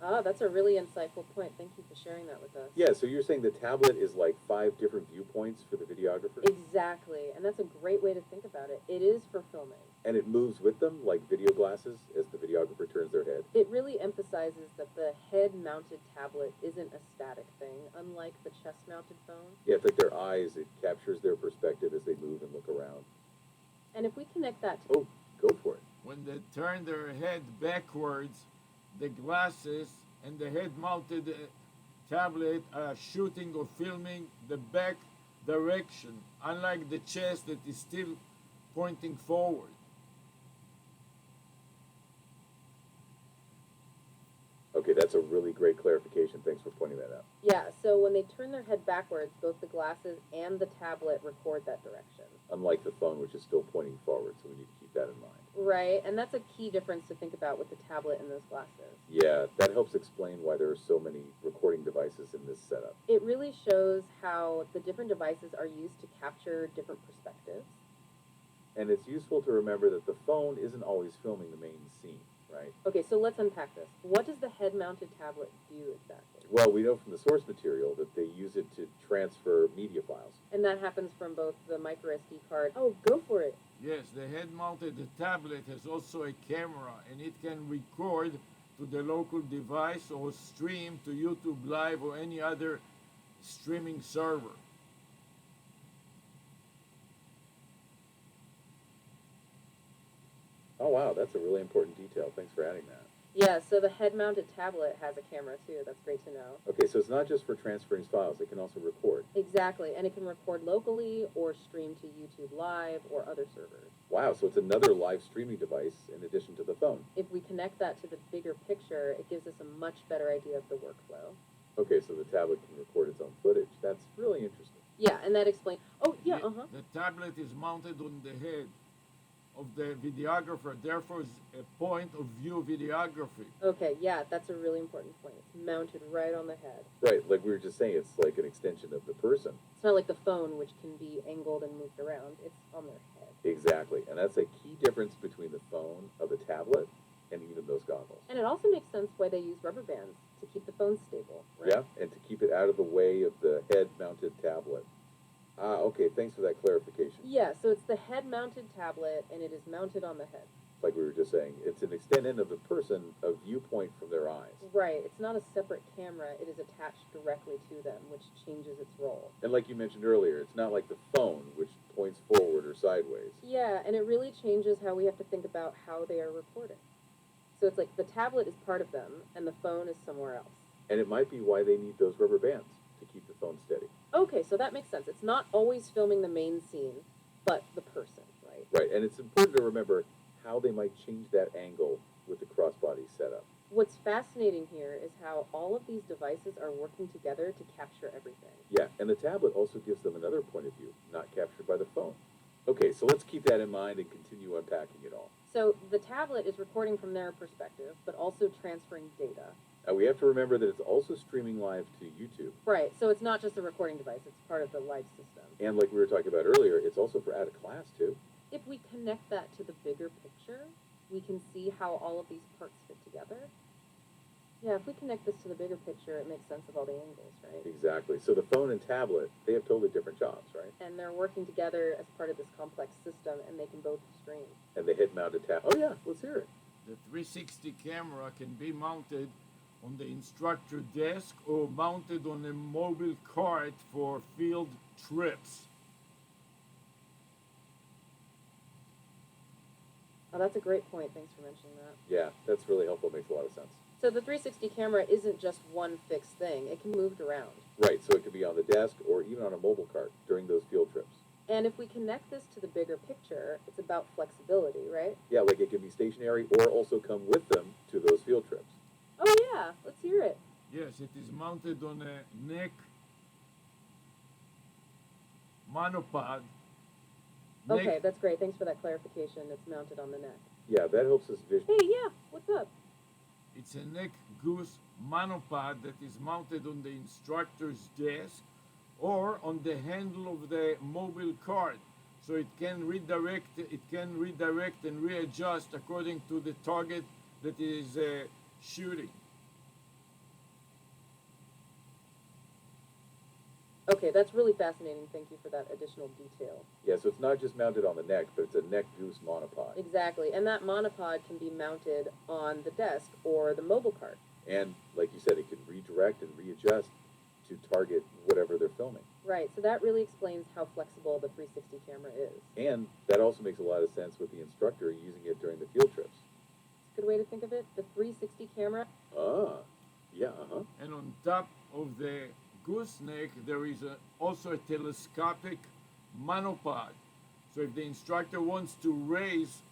Ah, that's a really insightful point. Thank you for sharing that with us. Yeah, so you're saying the tablet is like 5 different viewpoints for the videographer? Exactly, and that's a great way to think about it. It is for filming. And it moves with them, like video glasses, as the videographer turns their head? It really emphasizes that the head-mounted tablet isn't a static thing, unlike the chest-mounted phone. Yeah, it's like their eyes, it captures their perspective as they move and look around. And if we connect that to Oh, go for it. When they turn their head backwards, the glasses and the head-mounted tablet are shooting or filming the back direction, unlike the chest that is still pointing forward. Okay, that's a really great clarification. Thanks for pointing that out. Yeah, so when they turn their head backwards, both the glasses and the tablet record that direction. Unlike the phone, which is still pointing forward, so we need to keep that in mind. Right, and that's a key difference to think about with the tablet and those glasses. Yeah, that helps explain why there are so many recording devices in this setup. It really shows how the different devices are used to capture different perspectives. And it's useful to remember that the phone isn't always filming the main scene, right? Okay, so let's unpack this. What does the head-mounted tablet do exactly? Well, we know from the source material that they use it to transfer media files. And that happens from both the micro SD card. Oh, go for it. Yes, the head-mounted tablet has also a camera, and it can record to the local device or stream to YouTube Live or any other streaming server. Oh, wow, that's a really important detail. Thanks for adding that. Yeah, so the head-mounted tablet has a camera too. That's great to know. Okay, so it's not just for transferring files, it can also record. Exactly, and it can record locally or stream to YouTube Live or other servers. Wow, so it's another live streaming device in addition to the phone. If we connect that to the bigger picture, it gives us a much better idea of the workflow. Okay, so the tablet can record its own footage. That's really interesting. Yeah, and that explains. Oh, yeah, The- The tablet is mounted on the head of the videographer, therefore it's a point of view videography. Okay, yeah, that's a really important point. It's mounted right on the head. Right, like we were just saying, it's like an extension of the person. It's not like the phone, which can be angled and moved around. It's on their head. Exactly, and that's a key difference between the phone of the tablet and even those goggles. And it also makes sense why they use rubber bands to keep the phone stable. Right? Yeah, and to keep it out of the way of the head-mounted tablet. Ah, okay, thanks for that clarification. Yeah, so it's the head-mounted tablet, and it is mounted on the head. Like we were just saying, it's an extension of the person, a viewpoint from their eyes. Right, it's not a separate camera. It is attached directly to them, which changes its role. And like you mentioned earlier, it's not like the phone, which points forward or sideways. Yeah, and it really changes how we have to think about how they are recording. So it's like the tablet is part of them, and the phone is somewhere else. And it might be why they need those rubber bands to keep the phone steady. Okay, so that makes sense. It's not always filming the main scene, but the person, right? Right, and it's important to remember how they might change that angle with the crossbody setup. What's fascinating here is how all of these devices are working together to capture everything. Yeah, and the tablet also gives them another point of view, not captured by the phone. Okay, so let's keep that in mind and continue unpacking it all. So the tablet is recording from their perspective, but also transferring data. Now we have to remember that it's also streaming live to YouTube. Right, so it's not just a recording device, it's part of the live system. And like we were talking about earlier, it's also for out of class too. If we connect that to the bigger picture, we can see how all of these parts fit together. Yeah, if we connect this to the bigger picture, it makes sense of all the angles, right? Exactly. So the phone and tablet, they have totally different jobs, right? And they're working together as part of this complex system, and they can both stream. And the head-mounted tab. Oh yeah, let's hear it. The 360 camera can be mounted on the instructor desk or mounted on a mobile cart for field trips. Oh, that's a great point. Thanks for mentioning that. Yeah, that's really helpful. Makes a lot of sense. So the 360 camera isn't just one fixed thing. It can move around. Right, so it could be on the desk or even on a mobile cart during those field trips. And if we connect this to the bigger picture, it's about flexibility, right? Yeah, like it can be stationary or also come with them to those field trips. Oh, yeah. Let's hear it. Yes, it is mounted on a neck monopod. Okay, that's great. Thanks for that clarification. It's mounted on the neck. Yeah, that helps us Hey, yeah. What's up? It's a neck goose monopod that is mounted on the instructor's desk or on the handle of the mobile cart. So it can redirect and readjust according to the target that it is shooting. Okay, that's really fascinating. Thank you for that additional detail. Yeah, so it's not just mounted on the neck, but it's a neck goose monopod. Exactly, and that monopod can be mounted on the desk or the mobile cart. And like you said, it can redirect and readjust to target whatever they're filming. Right, so that really explains how flexible the 360 camera is. And that also makes a lot of sense with the instructor using it during the field trips. It's a good way to think of it. The 360 camera. Ah, yeah, uh-huh. And on top of the gooseneck, there is also a telescopic monopod. So if the instructor wants to raise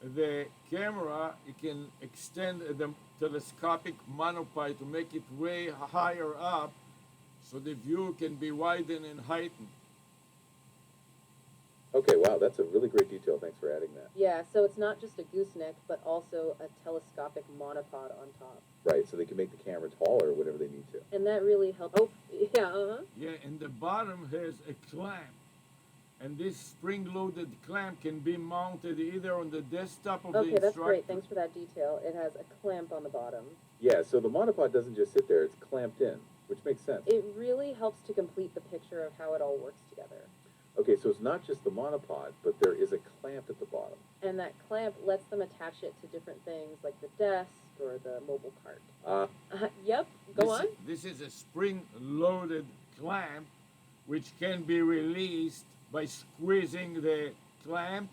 the camera, he can extend the telescopic monopod to make it way higher up, so the view can be widened and heightened. Okay, wow, that's a really great detail. Thanks for adding that. Yeah, so it's not just a gooseneck, but also a telescopic monopod on top. Right, so they can make the camera taller whenever they need to. And that really helps. Oh, yeah, uh-huh. Yeah, and the bottom has a clamp. And this spring-loaded clamp can be mounted either on the desktop of the Okay, instructor. that's great. Thanks for that detail. It has a clamp on the bottom. Yeah, so the monopod doesn't just sit there, it's clamped in, which makes sense. It really helps to complete the picture of how it all works together. Okay, so it's not just the monopod, but there is a clamp at the bottom. And that clamp lets them attach it to different things like the desk or the mobile cart. Yep, go on. This is a spring-loaded clamp which can be released by squeezing the clamp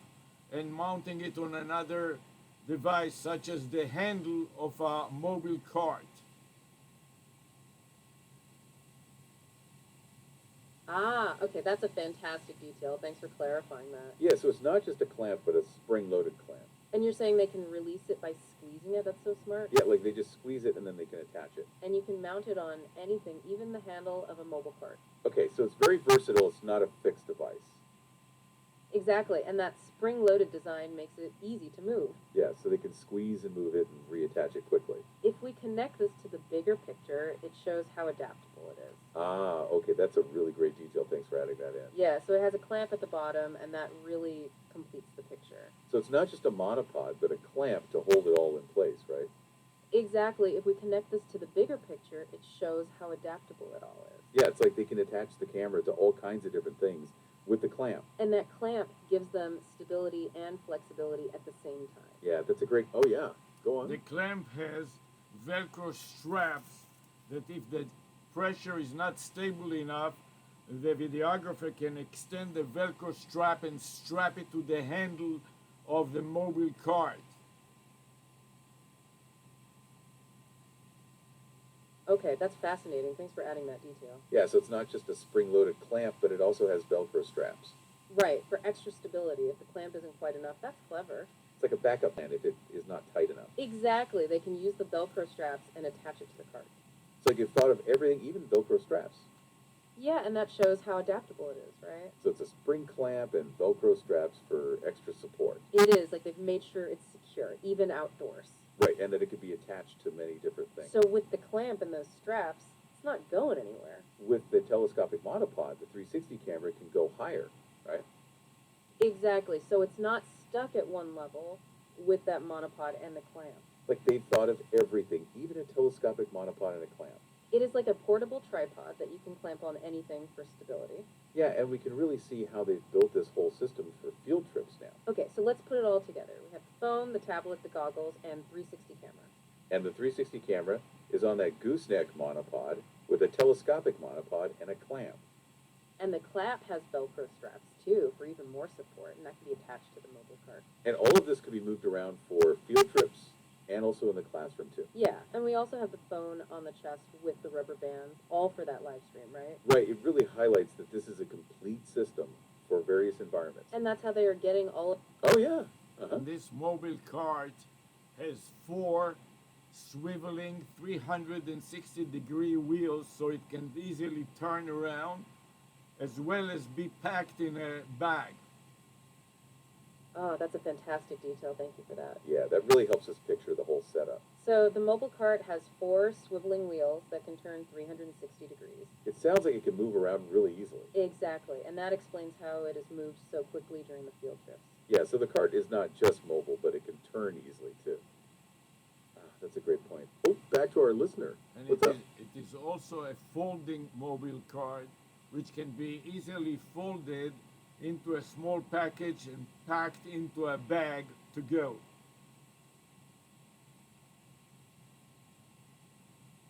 and mounting it on another device, such as the handle of a mobile cart. Ah, okay, that's a fantastic detail. Thanks for clarifying that. Yeah, so it's not just a clamp, but a spring-loaded clamp. And you're saying they can release it by squeezing it? That's so smart. Yeah, like they just squeeze it and then they can attach it. And you can mount it on anything, even the handle of a mobile cart. Okay, so it's very versatile. It's not a fixed device. Exactly, and that spring-loaded design makes it easy to move. Yeah, so they can squeeze and move it and reattach it quickly. If we connect this to the bigger picture, it shows how adaptable it is. Ah, okay, that's a really great detail. Thanks for adding that in. Yeah, so it has a clamp at the bottom, and that really completes the picture. So it's not just a monopod, but a clamp to hold it all in place, right? Exactly. If we connect this to the bigger picture, it shows how adaptable it all is. Yeah, it's like they can attach the camera to all kinds of different things with the clamp. And that clamp gives them stability and flexibility at the same time. Yeah, that's a great. Oh yeah, go on. The clamp has Velcro straps that if the pressure is not stable enough, the videographer can extend the Velcro strap and strap it to the handle of the mobile cart. Okay, that's fascinating. Thanks for adding that detail. Yeah, so it's not just a spring-loaded clamp, but it also has Velcro straps. Right, for extra stability. If the clamp isn't quite enough, that's clever. It's like a backup plan if it is not tight enough. Exactly. They can use the Velcro straps and attach it to the cart. It's like you've thought of everything, even Velcro straps. Yeah, and that shows how adaptable it is, right? So it's a spring clamp and Velcro straps for extra support. It is. Like, they've made sure it's secure, even outdoors. Right, and that it could be attached to many different things. So with the clamp and those straps, it's not going anywhere. With the telescopic monopod, the 360 camera can go higher, right? Exactly. So it's not stuck at one level with that monopod and the clamp. Like they've thought of everything, even a telescopic monopod and a clamp. It is like a portable tripod that you can clamp on anything for stability. Yeah, and we can really see how they've built this whole system for field trips now. Okay, so let's put it all together. We have the phone, the tablet, the goggles, and 360 camera. And the 360 camera is on that gooseneck monopod with a telescopic monopod and a clamp. And the clamp has Velcro straps too for even more support, and that can be attached to the mobile cart. And all of this can be moved around for field trips and also in the classroom too. Yeah, and we also have the phone on the chest with the rubber band, all for that live stream, right? Right, it really highlights that this is a complete system for various environments. And that's how they are getting all of... Oh yeah. Uh-huh. And this mobile cart has 4 swiveling 360-degree wheels, so it can easily turn around, as well as be packed in a bag. Oh, that's a fantastic detail. Thank you for that. Yeah, that really helps us picture the whole setup. So the mobile cart has 4 swiveling wheels that can turn 360 degrees. It sounds like it can move around really easily. Exactly, and that explains how it is moved so quickly during the field trips. Yeah, so the cart is not just mobile, but it can turn easily too. That's a great point. Oh, back to our listener. And What's up? it is also a folding mobile cart, which can be easily folded into a small package and packed into a bag to go.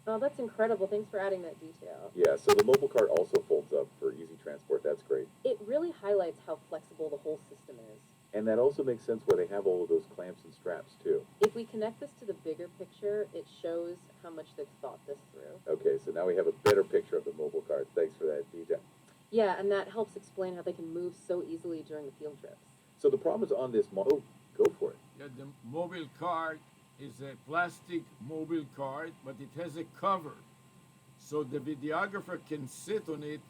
Oh, that's incredible. Thanks for adding that detail. Yeah, so the mobile cart also folds up for easy transport. That's great. It really highlights how flexible the whole system is. And that also makes sense why they have all of those clamps and straps too. If we connect this to the bigger picture, it shows how much they've thought this through. Okay, so now we have a better picture of the mobile cart. Thanks for that detail. Yeah, and that helps explain how they can move so easily during the field trips. So the problem is on this Oh, go for it. Yeah, the mobile cart is a plastic mobile cart, but it has a cover, so the videographer can sit on it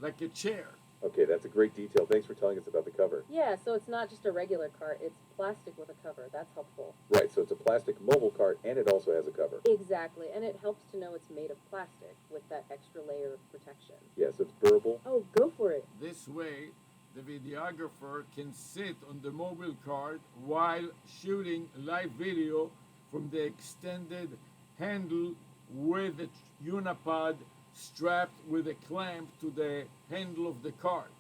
like a chair. Okay, that's a great detail. Thanks for telling us about the cover. Yeah, so it's not just a regular cart, it's plastic with a cover. That's helpful. Right, so it's a plastic mobile cart and it also has a cover. Exactly, and it helps to know it's made of plastic with that extra layer of protection. Yes, it's durable. Oh, go for it. This way, the videographer can sit on the mobile cart while shooting live video from the extended handle with a unipod strapped with a clamp to the handle of the cart.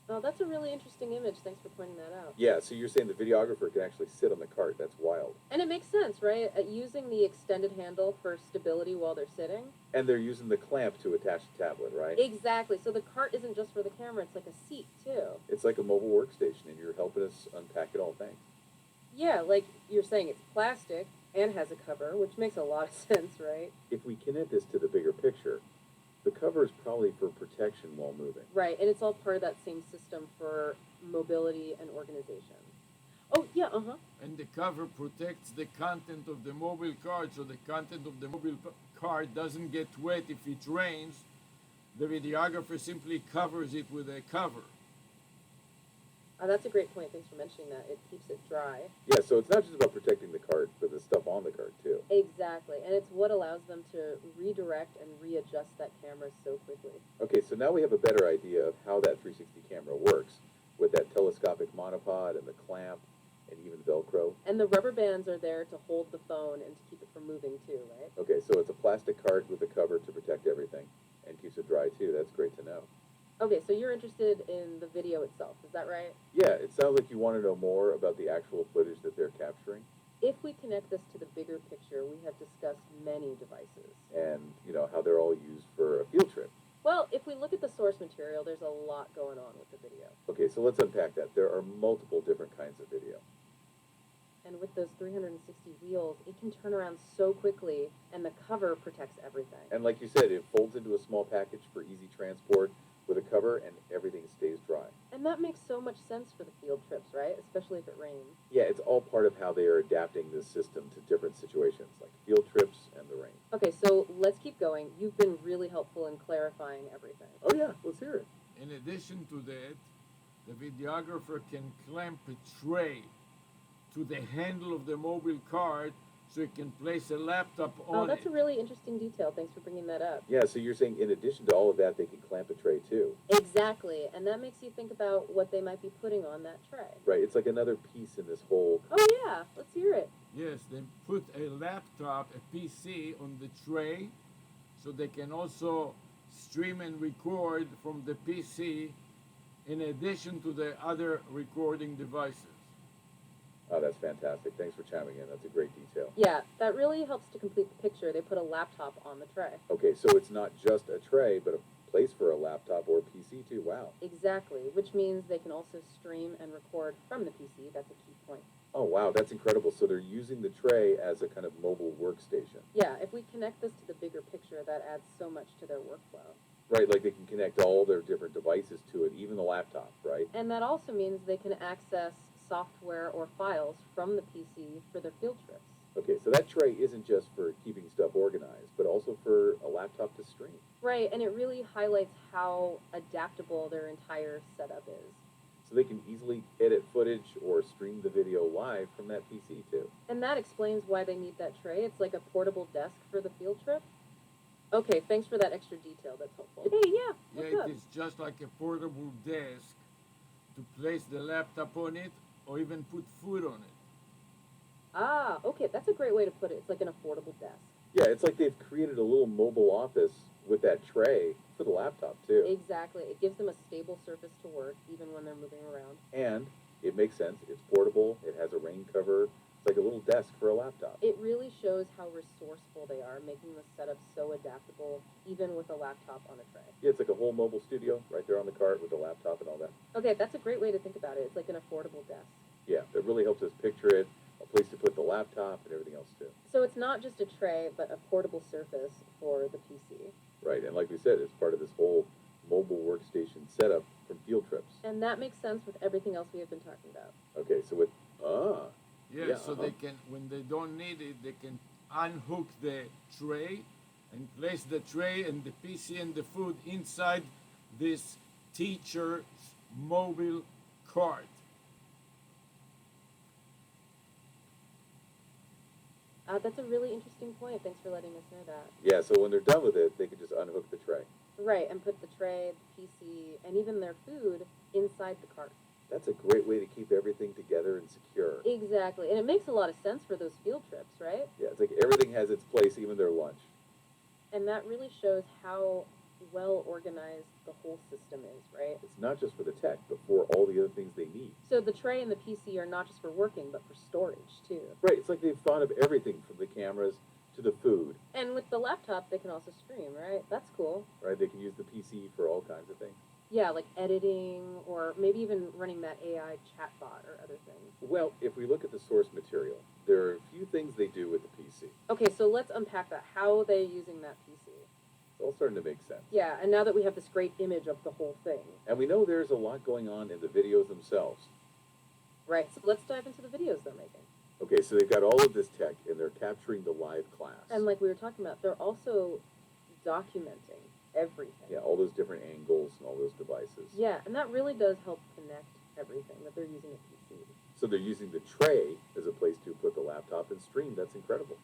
Oh, that's a really interesting image. Thanks for pointing that out. Yeah, so you're saying the videographer can actually sit on the cart. That's wild. And it makes sense, right? Using the extended handle for stability while they're sitting. And they're using the clamp to attach the tablet, right? Exactly. So the cart isn't just for the camera, it's like a seat, too. It's like a mobile workstation, and you're helping us unpack it all. Thanks. Yeah, like you're saying, it's plastic and has a cover, which makes a lot of sense, right? If we connect this to the bigger picture, the cover is probably for protection while moving. Right, and it's all part of that same system for mobility and organization. Oh, yeah, And the cover protects the content of the mobile cart, so the content of the mobile cart doesn't get wet if it rains. The videographer simply covers it with a cover. That's a great point. Thanks for mentioning that. It keeps it dry. Yeah, so it's not just about protecting the cart, but the stuff on the cart, too. Exactly, and it's what allows them to redirect and readjust that camera so quickly. Okay, so now we have a better idea of how that 360 camera works with that telescopic monopod and the clamp and even Velcro. And the rubber bands are there to hold the phone and to keep it from moving too, right? Okay, so it's a plastic cart with a cover to protect everything and keeps it dry, too. That's great to know. Okay, so you're interested in the video itself, is that right? Yeah, it sounds like you want to know more about the actual footage that they're capturing. If we connect this to the bigger picture, we have discussed many devices. And, how they're all used for a field trip. Well, if we look at the source material, there's a lot going on with the video. Okay, so let's unpack that. There are multiple different kinds of video. And with those 360 wheels, it can turn around so quickly, and the cover protects everything. And like you said, it folds into a small package for easy transport with a cover, and everything stays dry. And that makes so much sense for the field trips, right? Especially if it rains. Yeah, it's all part of how they are adapting this system to different situations, like field trips and the rain. Okay, so let's keep going. You've been really helpful in clarifying everything. Oh yeah, let's hear it. In addition to that, the videographer can clamp a tray to the handle of the mobile cart so he can place a laptop on Oh, that's it. a really interesting detail. Thanks for bringing that up. Yeah, so you're saying in addition to all of that, they can clamp a tray too. Exactly, and that makes you think about what they might be putting on that tray. Right, it's like another piece in this whole... Oh yeah, let's hear it. Yes, they put a laptop, a PC on the tray so they can also stream and record from the PC in addition to the other recording devices. Oh, that's fantastic. Thanks for chiming in. That's a great detail. Yeah, that really helps to complete the picture. They put a laptop on the tray. Okay, so it's not just a tray, but a place for a laptop or PC too. Wow. Exactly, which means they can also stream and record from the PC. That's a key point. Oh, wow, that's incredible. So they're using the tray as a kind of mobile workstation. Yeah, if we connect this to the bigger picture, that adds so much to their workflow. Right, like they can connect all their different devices to it, even the laptop, right? And that also means they can access software or files from the PC for their field trips. Okay, so that tray isn't just for keeping stuff organized, but also also for a laptop to stream. Right, and it really highlights how adaptable their entire setup is. So they can easily edit footage or stream the video live from that PC too. And that explains why they need that tray. It's like a portable desk for the field trip. Okay, thanks for that extra detail. That's helpful. Hey, yeah, what's Yeah, up? it is just like a portable desk to place the laptop on it or even put food on it. Ah, okay, that's a great way to put it. It's like an affordable desk. Yeah, it's like they've created a little mobile office with that tray for the laptop too. Exactly. It gives them a stable surface to work even when they're moving around. And it makes sense. It's portable. It has a rain cover. It's like a little desk for a laptop. It really shows how resourceful they are, making the setup so adaptable, even with a laptop on a tray. Yeah, it's like a whole mobile studio right there on the cart with the laptop and all that. Okay, that's a great way to think about it. It's like an affordable desk. Yeah, that really helps us picture it, a place to put the laptop and everything else too. So it's not just a tray, but a portable surface for the PC. Right, and like we said, it's part of this whole mobile workstation setup from field trips. And that makes sense with everything else we have been talking about. Okay, so with Yeah, Yeah, so uh-huh. they can, when they don't need it, they can unhook the tray and place the tray and the PC and the food inside this teacher's mobile cart. That's a really interesting point. Thanks for letting us know that. yeah, so when they're done with it, they can just unhook the tray. Right, and put the tray, the PC, and even their food inside the cart. That's a great way to keep everything together and secure. Exactly, and it makes a lot of sense for those field trips, right? Yeah, it's like everything has its place, even their lunch. And that really shows how well organized the whole system is, right? It's not just for the tech, but for all the other things they need. So the tray and the PC are not just for working, but for storage too. Right, it's like they've thought of everything from the cameras to the food, And with the laptop, they can also stream, right? That's cool. right? They can use the PC for all kinds of things. Yeah, like editing or maybe even running that AI chatbot or other things. Well, if we look at the source material, there are a few things they do with the PC. Okay, so let's unpack that. How are they using that PC? It's all starting to make sense. Yeah, and now that we have this great image of the whole thing, And we know there's a lot going on in the videos themselves. right? So let's dive into the videos they're making. Okay, so they've got all of this tech, and they're capturing the live class. And like we were talking about, they're also documenting everything. Yeah, all those different angles and all those devices. Yeah, and that really does help connect everything that they're using a PC. So they're using the tray as a place to put the laptop and stream. That's incredible.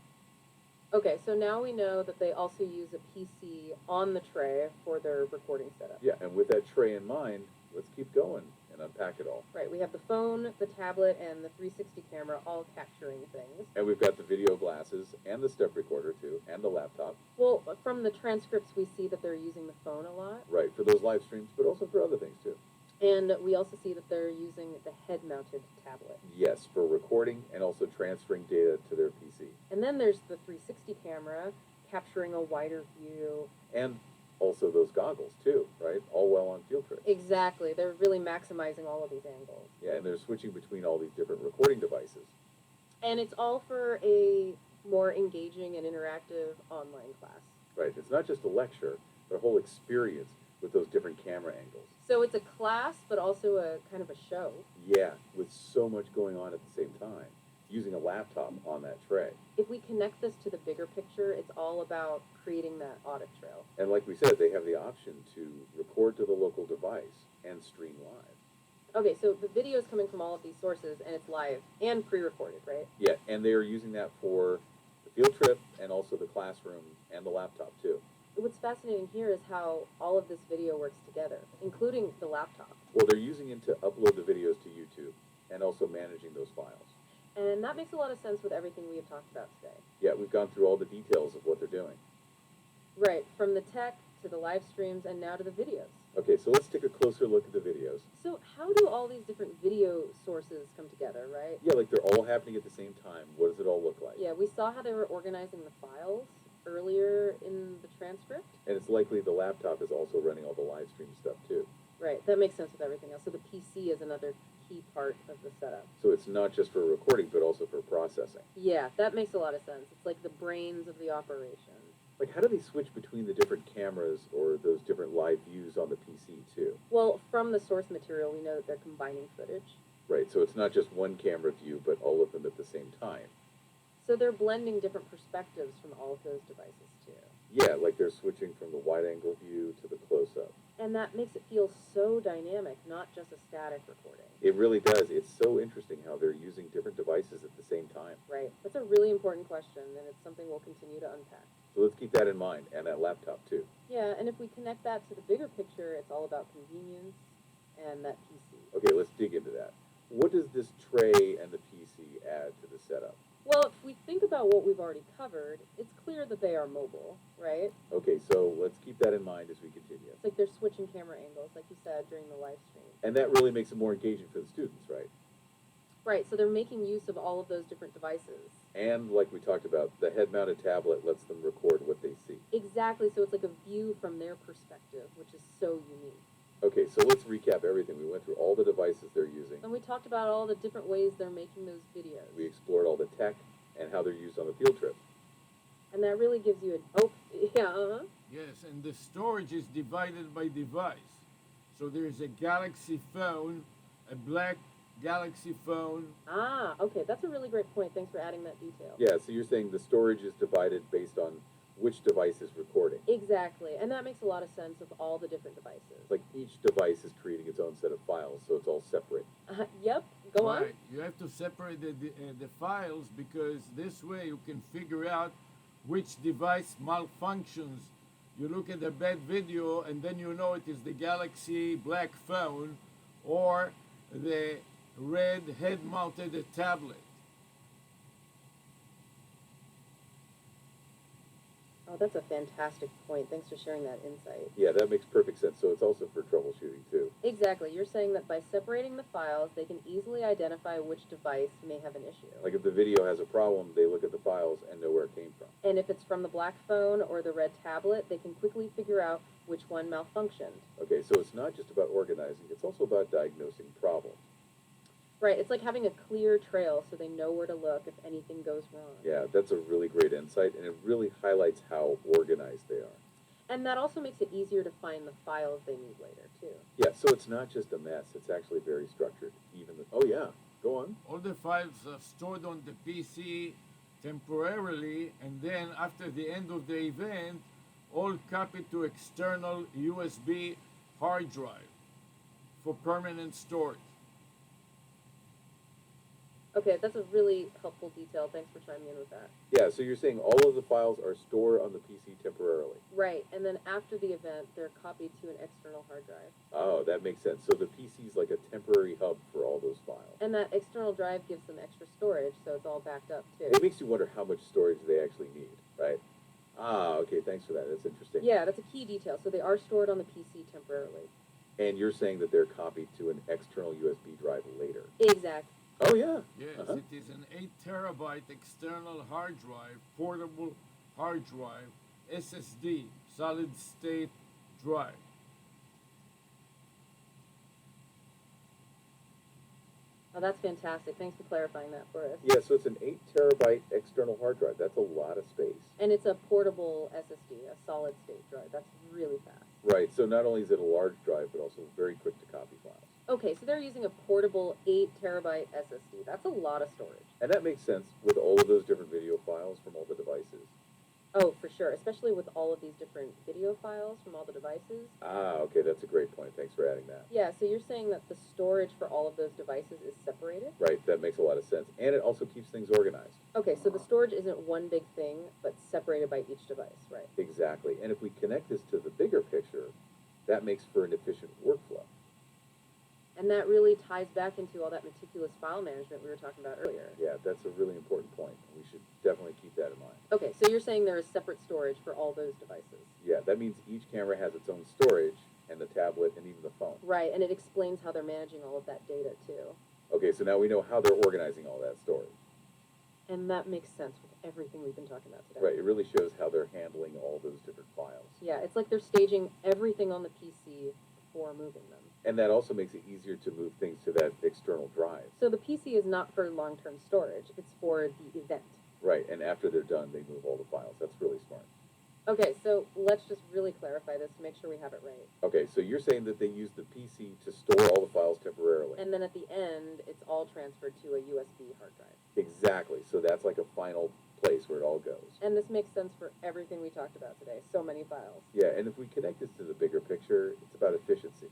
Okay, so now we know that they also use a PC on the tray for their recording setup. Yeah, and with that tray in mind, let's keep going and unpack it all. Right, we have the phone, the tablet, and the 360 camera all capturing things. And we've got the video glasses and the step recorder too, and the laptop. Well, from the transcripts, we see that they're using the phone a lot. Right, for those live streams, but also for other things too. And we also see that they're using the head-mounted tablet. Yes, for recording and also transferring data to their PC. And then there's the 360 camera capturing a wider view. And also those goggles too, right? All well on field trips. Exactly. They're really maximizing all of these angles. Yeah, and they're switching between all these different recording devices. And it's all for a more engaging and interactive online class. Right, it's not just a lecture, but a whole experience with those different camera angles. So it's a class, but also a kind of a show. Yeah, with so much going on at the same time, using a laptop on that tray. If we connect this to the bigger picture, it's all about creating that audit trail. And like we said, they have the option to record to the local device and stream live. Okay, so the video is coming from all of these sources, and it's live and pre-recorded, right? Yeah, and they are using that for the field trip and also the classroom and the laptop too. What's fascinating here is how all of this video works together, including the laptop. Well, they're using it to upload the videos to YouTube and also managing those files. And that makes a lot of sense with everything we have talked about today. Yeah, we've gone through all the details of what they're doing. Right, from the tech to the live streams and now to the videos. Okay, so let's take a closer look at the videos. So how do all these different video sources come together, right? Yeah, like they're all happening at the same time. What does it all look like? Yeah, we saw how they were organizing the files earlier in the transcript. And it's likely the laptop is also running all the live stream stuff too. Right, that makes sense with everything else. So the PC is another key part of the setup. So it's not just for recording, but also for processing. Yeah, that makes a lot of sense. It's like the brains of the operation. Like, how do they switch between the different cameras or those different live views on the PC too? Well, from the source material, we know that they're combining footage. Right, so it's not just one camera view, but all of them at the same time. So they're blending different perspectives from all of those devices too. Yeah, like they're switching from the wide-angle view to the close-up. And that makes it feel so dynamic, not just a static recording. It really does. It's so interesting how they're using different devices at the same time. Right. That's a really important question, and it's something we'll continue to unpack. So let's keep that in mind, and that laptop too. Yeah, and if we connect that to the bigger picture, it's all about convenience and that PC. Okay, let's dig into that. What does this tray and the PC add to the setup? Well, if we think about what we've already covered, it's clear that they are mobile, right? Okay, so let's keep that in mind as we continue. It's like they're switching camera angles, like you said, during the live stream. And that really makes it more engaging for the students, right? Right, so they're making use of all of those different devices. And like we talked about, the head-mounted tablet lets them record what they see. Exactly, so it's like a view from their perspective, which is so unique. Okay, so let's recap everything. We went through all the devices they're using. And we talked about all the different ways they're making those videos. We explored all the tech and how they're used on the field trip. And that really gives you Yes, and the storage is divided by device. So there's a Galaxy phone, a black Galaxy phone. Ah, okay, that's a really great point. Thanks for adding that detail. Yeah, so you're saying the storage is divided based on which device is recording. Exactly, and that makes a lot of sense with all the different devices. Like each device is creating its own set of files, so it's all separate. Yep, go on. Right. You have to separate the files because this way you can figure out which device malfunctions. You look at the bad video and then you know it is the Galaxy black phone or the red head-mounted tablet. Oh, that's a fantastic point. Thanks for sharing that insight. Yeah, that makes perfect sense. So it's also for troubleshooting too. Exactly. You're saying that by separating the files, they can easily identify which device may have an issue. Like if the video has a problem, they look at the files and know where it came from. And if it's from the black phone or the red tablet, they can quickly figure out which one malfunctioned. Okay, so it's not just about organizing, it's also about diagnosing problems. Right, it's like having a clear trail so they know where to look if anything goes wrong. Yeah, that's a really great insight, and it really highlights how organized they are. And that also makes it easier to find the files they need later, too. Yeah, so it's not just a mess, it's actually very structured. Oh yeah, go on. All the files are stored on the PC temporarily, and then after the end of the event, all copied to external USB hard drive for permanent storage. Okay, that's a really helpful detail. Thanks for chiming in with that. Yeah, so you're saying all of the files are stored on the PC temporarily. Right, and then after the event, they're copied to an external hard drive. Oh, that makes sense. So the PC is like a temporary hub for all those files. And that external drive gives them extra storage, so it's all backed up, too. It makes you wonder how much storage they actually need, right? Ah, okay, thanks for that. That's interesting. Yeah, that's a key detail. So they are stored on the PC temporarily. And you're saying that they're copied to an external USB drive later. Exactly. Oh, yeah. Yes, Uh-huh. it is an 8 terabyte external hard drive, portable hard drive, SSD, solid state drive. Oh, that's fantastic. Thanks for clarifying that for us. Yeah, so it's an 8 terabyte external hard drive. That's a lot of space. And it's a portable SSD, a solid state drive. That's really fast. Right, so not only is it a large drive, but also very quick to copy files. Okay, so they're using a portable 8 terabyte SSD. That's a lot of storage. And that makes sense with all of those different video files from all the devices. Oh, for sure, especially with all of these different video files from all the devices. Ah, okay, that's a great point. Thanks for adding that. Yeah, so you're saying that the storage for all of those devices is separated? Right, that makes a lot of sense. And it also keeps things organized. Okay, so the storage isn't one big thing, but separated by each device, right? Exactly. And if we connect this to the bigger picture, that makes for an efficient workflow. And that really ties back into all that meticulous file management we were talking about earlier. Yeah, that's a really important point. We should definitely keep that in mind. Okay, so you're saying there is separate storage for all those devices. Yeah, that means each camera has its own storage, and the tablet, and even the phone. Right, and it explains how they're managing all of that data, too. Okay, so now we know how they're organizing all that storage. And that makes sense with everything we've been talking about today. Right, it really shows how they're handling all those different files. Yeah, it's like they're staging everything on the PC before moving them. And that also makes it easier to move things to that external drive. So the PC is not for long-term storage, it's for the event. Right, and after they're done, they move all the files. That's really smart. Okay, so let's just really clarify this to make sure we have it right. Okay, so you're saying that they use the PC to store all the files temporarily. And then at the end, it's all transferred to a USB hard drive. Exactly. So that's like a final place where it all goes. And this makes sense for everything we talked about today. So many files. Yeah, and if we connect this to the bigger picture, it's about efficiency.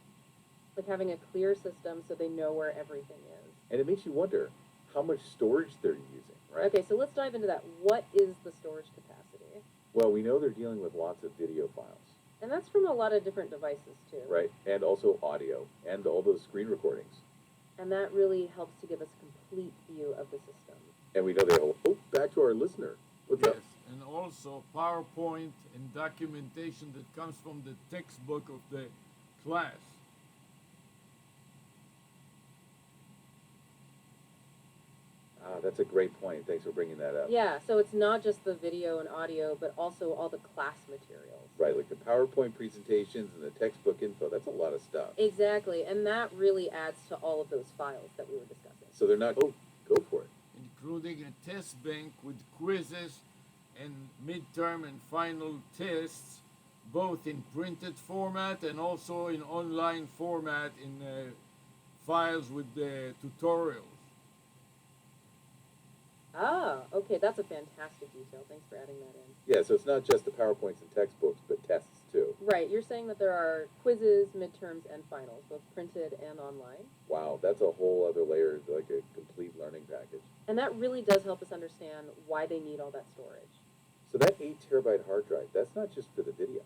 Like having a clear system so they know where everything is. And it makes you wonder how much storage they're using, right? Okay, so let's dive into that. What is the storage capacity? Well, we know they're dealing with lots of video files, And that's from a lot of different devices too. right? And also audio and all those screen recordings. And that really helps to give us a complete view of the system. And we know they have, oh, back to our listener. What's Yes, up? and also PowerPoint and documentation that comes from the textbook of the class. That's a great point. Thanks for bringing that up. Yeah, so it's not just the video and audio, but also all the class materials. Right, like the PowerPoint presentations and the textbook info. That's a lot of stuff. Exactly, and that really adds to all of those files that we were discussing. So they're not, oh, go for it. Including a test bank with quizzes and midterm and final tests, both in printed format and also in online format in files with the tutorials. Ah, okay, that's a fantastic detail. Thanks for adding that in. Yeah, so it's not just the PowerPoints and textbooks, but tests too. Right, you're saying that there are quizzes, midterms, and finals, both printed and online. Wow, that's a whole other layer, like a complete learning package. And that really does help us understand why they need all that storage. So that 8 terabyte hard drive, that's not just for the video.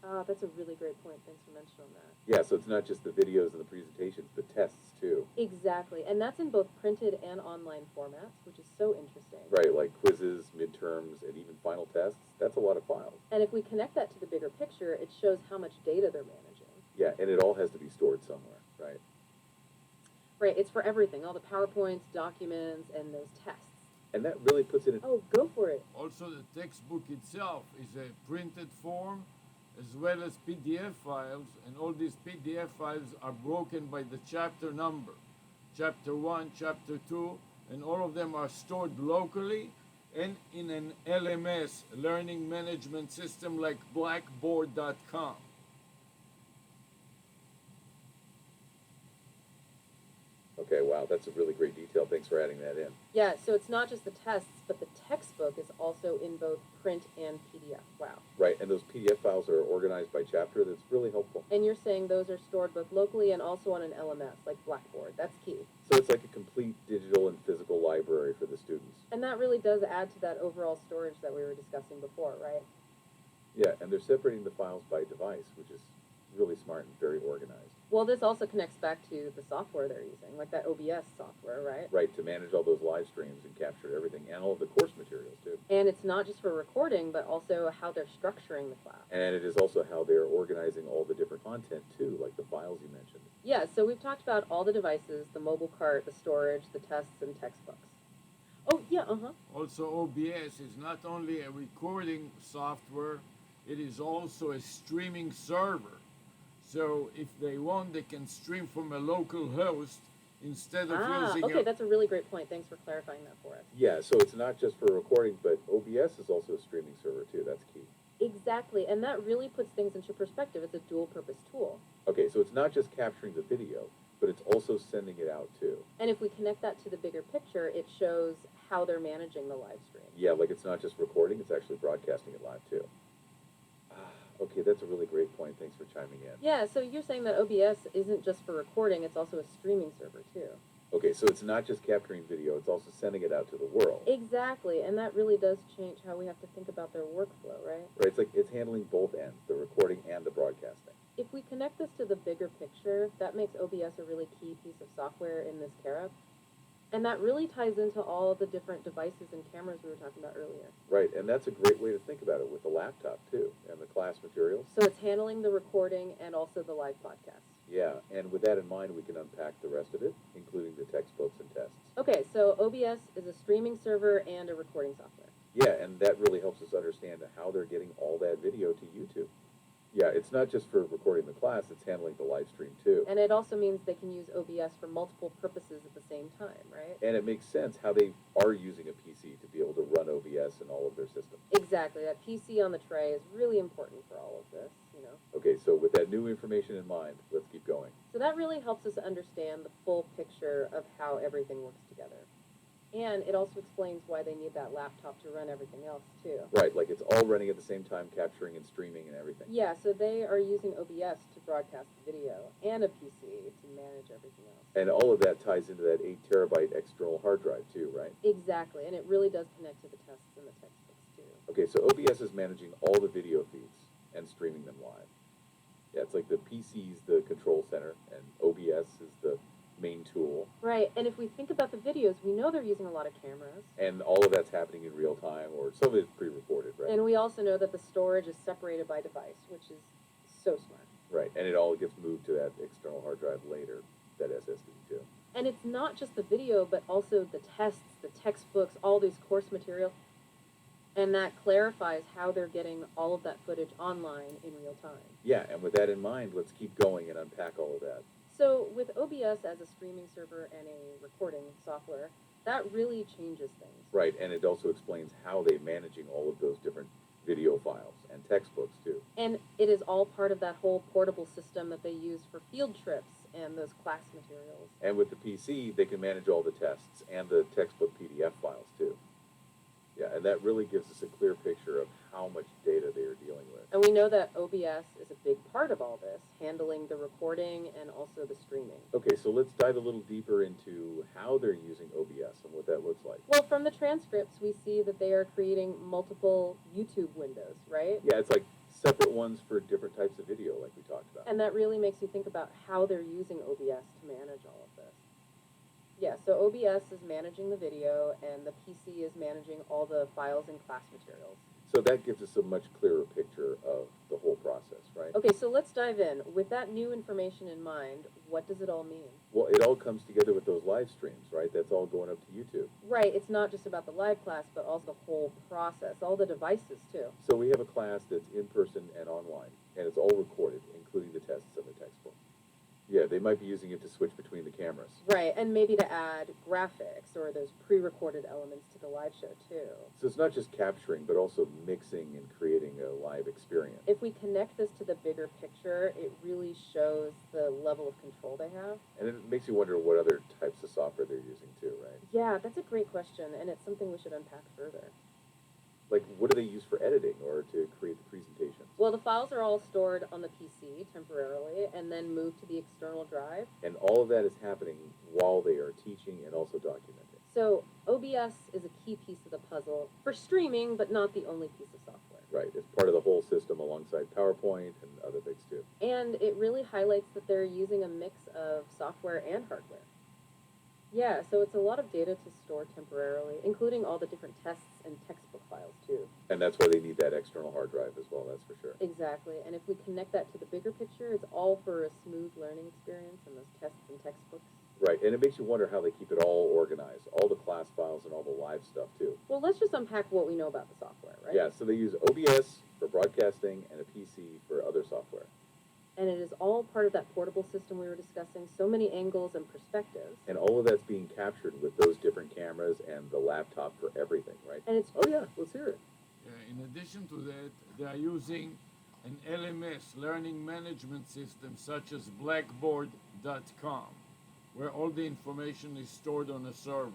Ah, that's a really great point. Thanks for mentioning that. Yeah, so it's not just the videos and the presentations, but tests too. Exactly, and that's in both printed and online formats, which is so interesting. Right, like quizzes, midterms, and even final tests. That's a lot of files. And if we connect that to the bigger picture, it shows how much data they're managing. Yeah, and it all has to be stored somewhere, right? Right, it's for everything, all the PowerPoints, documents, and those tests. And that really puts it in. Oh, go for it. Also, the textbook itself is a printed form as well as PDF files, and all these PDF files are broken by the chapter number. Chapter 1, Chapter 2, and all of them are stored locally and in an LMS, learning management system like blackboard.com. Okay, wow, that's a really great detail. Thanks for adding that in. Yeah, so it's not just the tests, but the textbook is also in both print and PDF. Wow. Right, and those PDF files are organized by chapter. That's really helpful. And you're saying those are stored both locally and also on an LMS, like Blackboard. That's key. So it's like a complete digital and physical library for the students. And that really does add to that overall storage that we were discussing before, right? Yeah, and they're separating the files by device, which is really smart and very organized. Well, this also connects back to the software they're using, like that OBS software, right? Right, to manage all those live streams and capture everything, and all of the course materials too. And it's not just for recording, but also how they're structuring the class. And it is also how they're organizing all the different content too, like the files you mentioned. Yeah, so we've talked about all the devices, the mobile cart, the storage, the tests, and textbooks. Oh, yeah, Also, OBS is not only a recording software, it is also a streaming server. So if they want, they can stream from a local host instead of using okay, that's a really great point. Thanks for clarifying that for us. Yeah, so it's not just for recording, but OBS is also a streaming server too. That's key. Exactly, and that really puts things into perspective. It's a dual-purpose tool. Okay, so it's not just capturing the video, but it's also sending it out too. And if we connect that to the bigger picture, it shows how they're managing the live stream. Yeah, like it's not just recording, it's actually broadcasting it live too. Okay, that's a really great point. Thanks for chiming in. Yeah, so you're saying that OBS isn't just for recording, it's also a streaming server too. Okay, so it's not just capturing video, it's also sending it out to the world. Exactly, and that really does change how we have to think about their workflow, right? Right, it's like it's handling both ends, the recording and the broadcasting. If we connect this to the bigger picture, that makes OBS a really key piece of software in this carob. And that really ties into all the different devices and cameras we were talking about earlier. Right, and that's a great way to think about it with the laptop too, and the class materials. So it's handling the recording and also the live podcast. Yeah, and with that in mind, we can unpack the rest of it, including the textbooks and tests. Okay, so OBS is a streaming server and a recording software. Yeah, and that really helps us understand how they're getting all that video to YouTube. Yeah, it's not just for recording the class, it's handling the live stream too. And it also means they can use OBS for multiple purposes at the same time, right? And it makes sense how they are using a PC to be able to run OBS in all of their systems. Exactly. That PC on the tray is really important for all of this, you know. Okay, so with that new information in mind, let's keep going. So that really helps us understand the full picture of how everything works together. And it also explains why they need that laptop to run everything else, too. Right, like it's all running at the same time, capturing and streaming and everything. Yeah, so they are using OBS to broadcast the video and a PC to manage everything else. And all of that ties into that 8 terabyte external hard drive too, right? Exactly, and it really does connect to the tests and the textbooks, too. Okay, so OBS is managing all the video feeds and streaming them live. Yeah, it's like the PC's the control center, and OBS is the main tool. Right, and if we think about the videos, we know they're using a lot of cameras. And all of that's happening in real time, or some of it's pre-recorded, right? And we also know that the storage is separated by device, which is so smart. Right, and it all gets moved to that external hard drive later, that SSD too. And it's not just the video, but also the tests, the textbooks, all these course material. And that clarifies how they're getting all of that footage online in real time. Yeah, and with that in mind, let's keep going and unpack all of that. So with OBS as a streaming server and a recording software, that really changes things. Right, and it also explains how they're managing all of those different video files and textbooks too. And it is all part of that whole portable system that they use for field trips and those class materials. And with the PC, they can manage all the tests and the textbook PDF files too. Yeah, and that really gives us a clear picture of how much data they are dealing with. And we know that OBS is a big part of all this, handling the recording and also the streaming. Okay, so let's dive a little deeper into how they're using OBS and what that looks like. Well, from the transcripts, we see that they are creating multiple YouTube windows, right? Yeah, it's like separate ones for different types of video, like we talked about. And that really makes you think about how they're using OBS to manage all of this. Yeah, so OBS is managing the video, and the PC is managing all the files and class materials. So that gives us a much clearer picture of the whole process, right? Okay, so let's dive in. With that new information in mind, what does it all mean? Well, it all comes together with those live streams, right? That's all going up to YouTube. Right, it's not just about the live class, but also the whole process, all the devices, too. So we have a class that's in person and online, and it's all recorded, including the tests and the textbook. Yeah, they might be using it to switch between the cameras. Right, and maybe to add graphics or those pre-recorded elements to the live show, too. So it's not just capturing, but also mixing and creating a live experience. If we connect this to the bigger picture, it really shows the level of control they have. And it makes you wonder what other types of software they're using too, right? Yeah, that's a great question, and it's something we should unpack further. Like, what do they use for editing or to create the presentations? Well, the files are all stored on the PC temporarily and then moved to the external drive. And all of that is happening while they are teaching and also documenting. So OBS is a key piece of the puzzle for streaming, but not the only piece of software. Right, it's part of the whole system alongside PowerPoint and other things too. And it really highlights that they're using a mix of software and hardware. Yeah, so it's a lot of data to store temporarily, including all the different tests and textbook files too. And that's why they need that external hard drive as well, that's for sure. Exactly, and if we connect that to the bigger picture, it's all for a smooth learning experience and those tests and textbooks. Right, and it makes you wonder how they keep it all organized, all the class files and all the live stuff too. Well, let's just unpack what we know about the software, right? Yeah, so they use OBS for broadcasting and a PC for other software. And it is all part of that portable system we were discussing, so many angles and perspectives. And all of that's being captured with those different cameras and the laptop for everything, right? And it's Oh yeah, let's hear it. In addition to that, they are using an LMS, learning management system, such as Blackboard.com, where all the information is stored on a server.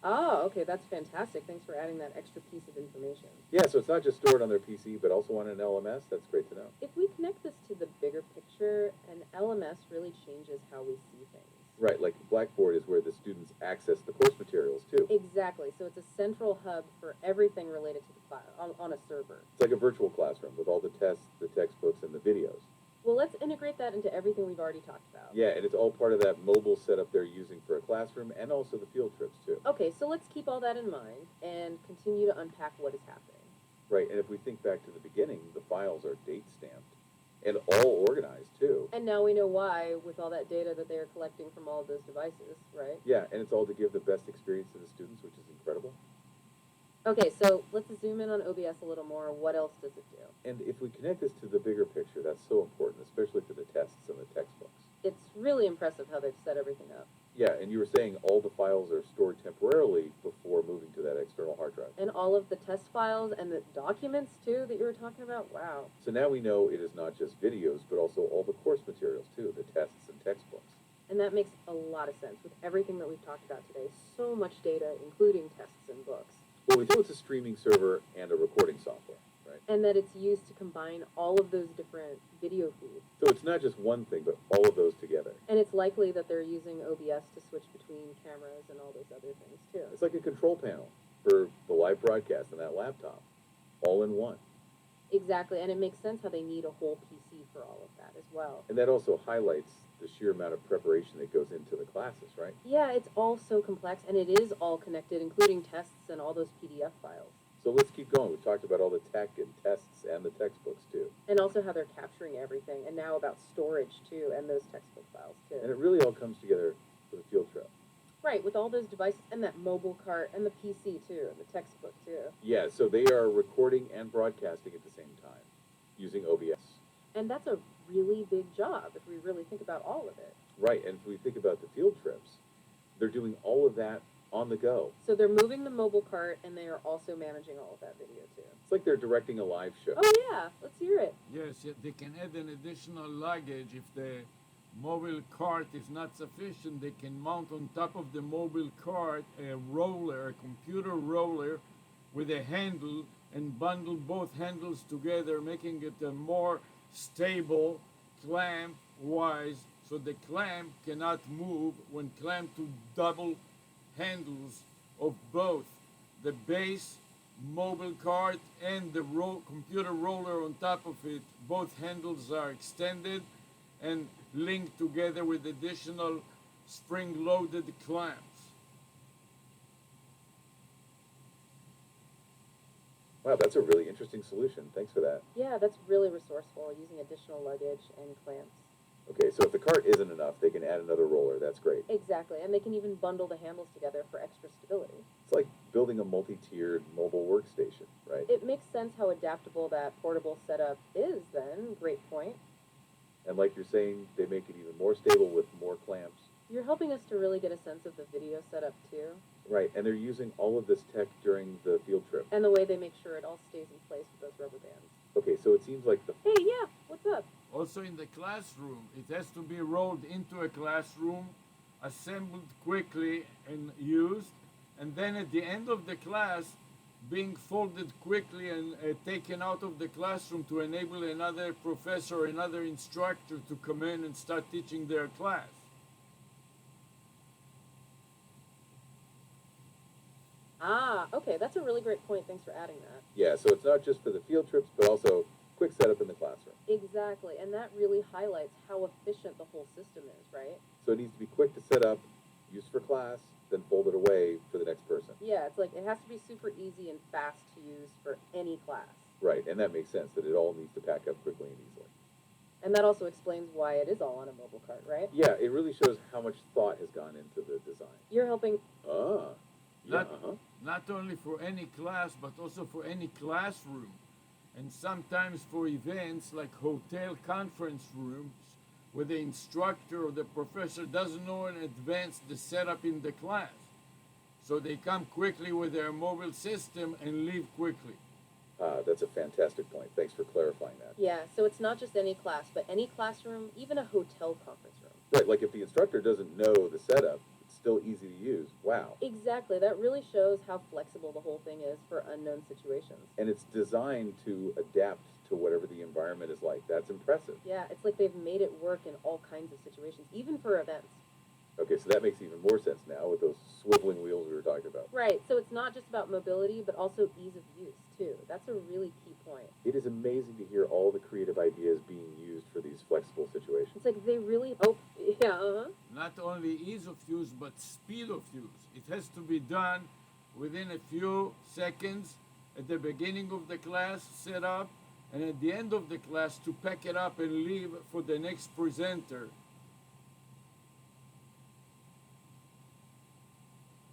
Ah, okay, that's fantastic. Thanks for adding that extra piece of information. Yeah, so it's not just stored on their PC, but also on an LMS. That's great to know. If we connect this to the bigger picture, an LMS really changes how we see things. Right, like Blackboard is where the students access the course materials too. Exactly. So it's a central hub for everything related to the class on a server. It's like a virtual classroom with all the tests, the textbooks, and the videos. Well, let's integrate that into everything we've already talked about. Yeah, and it's all part of that mobile setup they're using for a classroom and also the field trips too. Okay, so let's keep all that in mind and continue to unpack what is happening. Right, and if we think back to the beginning, the files are date stamped and all organized too. And now we know why with all that data that they are collecting from all of those devices, right? Yeah, and it's all to give the best experience to the students, which is incredible. Okay, so let's zoom in on OBS a little more. What else does it do? And if we connect this to the bigger picture, that's so important, especially for the tests and the textbooks. It's really impressive how they've set everything up. Yeah, and you were saying all the files are stored temporarily before moving to that external hard drive. And all of the test files and the documents, too, that you were talking about. Wow. So now we know it is not just videos, but also all the course materials, too, the tests and textbooks. And that makes a lot of sense with everything that we've talked about today. So much data, including tests and books. Well, we know it's a streaming server and a recording software, right? And that it's used to combine all of those different video feeds. So it's not just one thing, but all of those together. And it's likely that they're using OBS to switch between cameras and all those other things, too. It's like a control panel for the live broadcast on that laptop, all in one. Exactly, and it makes sense how they need a whole PC for all of that as well. And that also highlights the sheer amount of preparation that goes into the classes, right? Yeah, it's all so complex, and it is all connected, including tests and all those PDF files. So let's keep going. We've talked about all the tech and tests and the textbooks, too. And also how they're capturing everything, and now about storage, too, and those textbook files, too. And it really all comes together for the field trip. Right, with all those devices, and that mobile cart, and the PC, too, and the textbook, too. Yeah, so they are recording and broadcasting at the same time using OBS. And that's a really big job if we really think about all of it. Right, and if we think about the field trips, they're doing all of that on the go. So they're moving the mobile cart, and they are also managing all of that video, too. It's like they're directing a live show. Oh, yeah, let's hear it. Yes, they can add an additional luggage if the mobile cart is not sufficient. They can mount on top of the mobile cart a roller, a computer roller with a handle, and bundle both handles together, making it a more stable clamp wise, so the clamp cannot move when clamped to double handles of both the base mobile cart and the computer roller on top of it. Both handles are extended and linked together with additional spring-loaded clamps. Wow, that's a really interesting solution. Thanks for that. Yeah, that's really resourceful, using additional luggage and clamps. Okay, so if the cart isn't enough, they can add another roller. That's great. Exactly, and they can even bundle the handles together for extra stability. It's like building a multi-tiered mobile workstation, right? It makes sense how adaptable that portable setup is then. Great point. And like you're saying, they make it even more stable with more clamps. You're helping us to really get a sense of the video setup too, Right, and they're using all of this tech during the field trip. and the way they make sure it all stays in place with those rubber bands. Okay, so it seems like the Hey, yeah, what's up? Also in the classroom, it has to be rolled into a classroom, assembled quickly and used, and then at the end of the class, being folded quickly and taken out of the classroom to enable another professor, another instructor to come in and start teaching their class. Ah, okay, that's a really great point. Thanks for adding that. yeah, so it's not just for the field trips, but also quick setup in the classroom. Exactly, and that really highlights how efficient the whole system is, right? So it needs to be quick to set up, used for class, then fold it away for the next person. Yeah, it's like it has to be super easy and fast to use for any class. Right, and that makes sense that it all needs to pack up quickly and easily. And that also explains why it is all on a mobile cart, right? Yeah, it really shows how much thought has gone into the design. You're helping. Ah, yeah, Not only for any class, but also for any classroom. And sometimes for events like hotel conference rooms, where the instructor or the professor doesn't know in advance the setup in the class. So they come quickly with their mobile system and leave quickly. That's a fantastic point. Thanks for clarifying that. Yeah, so it's not just any class, but any classroom, even a hotel conference room. Right, like if the instructor doesn't know the setup, it's still easy to use. Wow. Exactly, that really shows how flexible the whole thing is for unknown situations. And it's designed to adapt to whatever the environment is like. That's impressive. Yeah, it's like they've made it work in all kinds of situations, even for events. Okay, so that makes even more sense now with those swiveling wheels we were talking about. Right, so it's not just about mobility, but also ease of use, too. That's a really key point. It is amazing to hear all the creative ideas being used for these flexible situations. It's like they really hope, yeah, Not only ease of use, but speed of use. It has to be done within a few seconds at the beginning of the class, set up, and at the end of the class to pack it up and leave for the next presenter.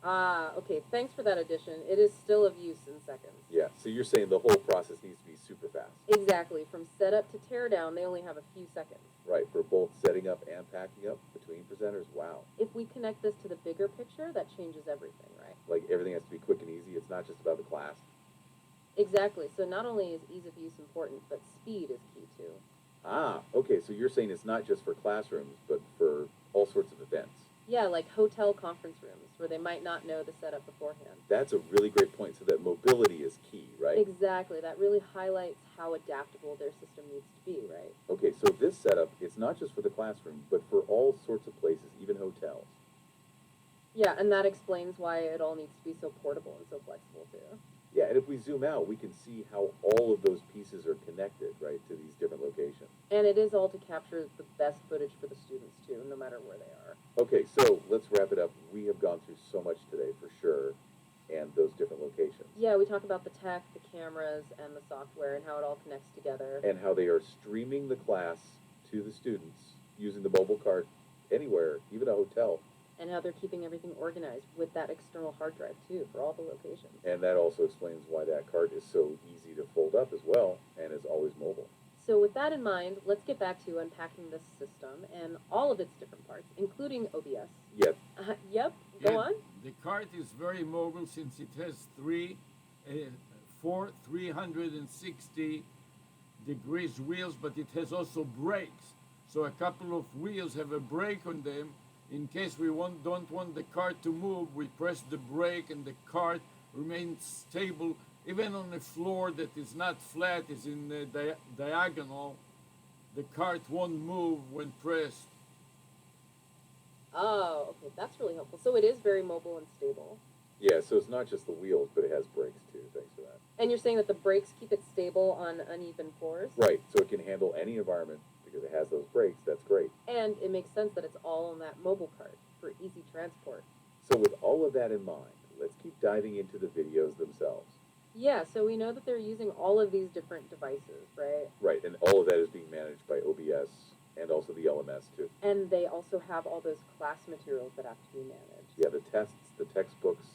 Ah, okay. Thanks for that addition. It is still of use in seconds. Yeah, so you're saying the whole process needs to be super fast. Exactly. From setup to teardown, they only have a few seconds. Right, for both setting up and packing up between presenters. Wow. If we connect this to the bigger picture, that changes everything, right? Like everything has to be quick and easy. It's not just about the class. Exactly. So not only is ease of use important, but speed is key too. Ah, okay, so you're saying it's not just for classrooms, but for all sorts of events. Yeah, like hotel conference rooms where they might not know the setup beforehand. That's a really great point. So that mobility is key, right? Exactly. That really highlights how adaptable their system needs to be, right? Okay, so this setup, it's not just for the classroom, but for all sorts of places, even hotels. Yeah, and that explains why it all needs to be so portable and so flexible too. Yeah, and if we zoom out, we can see how all of those pieces are connected, right, to these different locations. And it is all to capture the best footage for the students too, no matter where they are. Okay, so let's wrap it up. We have gone through so much today for sure, and those different locations. Yeah, we talk about the tech, the cameras, and the software, and how it all connects together. And how they are streaming the class to the students using the mobile cart anywhere, even a hotel. And how they're keeping everything organized with that external hard drive too for all the locations. And that also explains why that cart is so easy to fold up as well and is always mobile. So with that in mind, let's get back to unpacking this system and all of its different parts, including OBS. Yet, Yep, go Yeah, on. The cart is very mobile since it has 360 degrees wheels, but it has also brakes. So a couple of wheels have a brake on them. In case we don't want the cart to move, we press the brake and the cart remains stable. Even on a floor that is not flat, is in the diagonal, the cart won't move when pressed. Oh, okay, that's really helpful. So it is very mobile and stable. yeah, so it's not just the wheels, but it has brakes too. Thanks for that. And you're saying that the brakes keep it stable on uneven floors? Right, so it can handle any environment because it has those brakes. That's great. And it makes sense that it's all on that mobile cart for easy transport. So with all of that in mind, let's keep diving into the videos themselves. Yeah, so we know that they're using all of these different devices, right? Right, and all of that is being managed by OBS and also the LMS too. And they also have all those class materials that have to be managed. Yeah, the tests, the textbooks,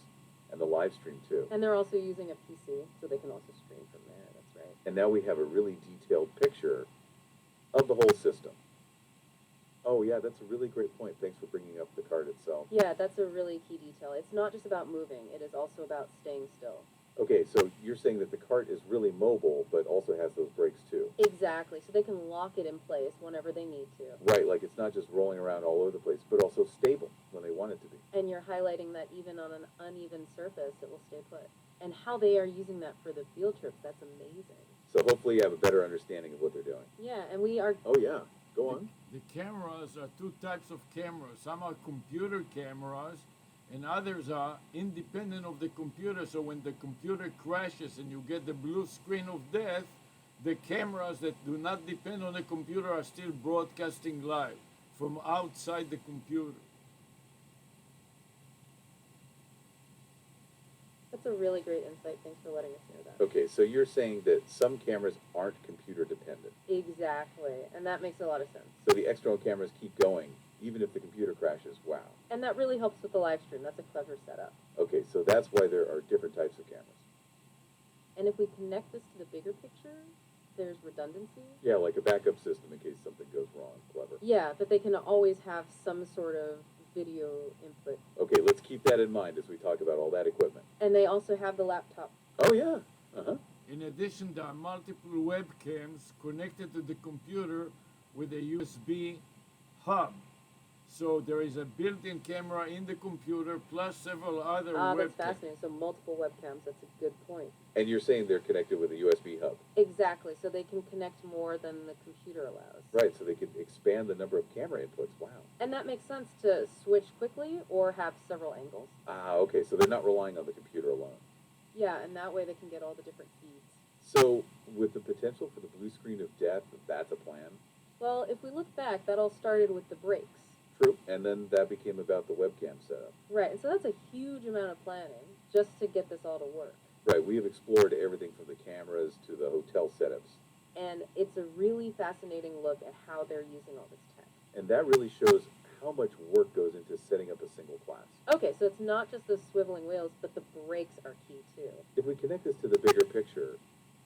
and the live stream too. And they're also using a PC, so they can also stream from there. That's right. And now we have a really detailed picture of the whole system. Oh yeah, that's a really great point. Thanks for bringing up the card itself. Yeah, that's a really key detail. It's not just about moving, it is also about staying still. Okay, so you're saying that the cart is really mobile, but also has those brakes too. Exactly, so they can lock it in place whenever they need to. Right, like it's not just rolling around all over the place, but also stable when they want it to be. And you're highlighting that even on an uneven surface, it will stay put. And how they are using that for the field trips, that's amazing. So hopefully you have a better understanding of what they're doing. Yeah, and we are. Oh yeah, go on. The cameras are two types of cameras. Some are computer cameras, and others are independent of the computer. So when the computer crashes and you get the blue screen of death, the cameras that do not depend on the computer are still broadcasting live from outside the computer. That's a really great insight. Thanks for letting us know that. Okay, so you're saying that some cameras aren't computer dependent. Exactly, and that makes a lot of sense. So the external cameras keep going, even if the computer crashes. Wow. And that really helps with the live stream. That's a clever setup. Okay, so that's why there are different types of cameras. And if we connect this to the bigger picture, there's redundancy. Yeah, like a backup system in case something goes wrong. Clever. Yeah, that they can always have some sort of video input. Okay, let's keep that in mind as we talk about all that equipment. And they also have the laptop. Oh yeah. Uh-huh. In addition, there are multiple webcams connected to the computer with a USB hub. So there is a built-in camera in the computer plus several other Ah, that's webcams. fascinating. So multiple webcams. That's a good point. And you're saying they're connected with a USB hub. Exactly. So they can connect more than the computer allows. Right, so they can expand the number of camera inputs. Wow. And that makes sense to switch quickly or have several angles. Ah, okay, so they're not relying on the computer alone. Yeah, and that way they can get all the different feeds. So, with the potential for the blue screen of death, that's a plan. Well, if we look back, that all started with the brakes. True. And then that became about the webcam setup. Right, and so that's a huge amount of planning just to get this all to work. Right, we have explored everything from the cameras to the hotel setups. And it's a really fascinating look at how they're using all this tech. And that really shows how much work goes into setting up a single class. Okay, so it's not just those swiveling wheels, but the brakes are key too. If we connect this to the bigger picture,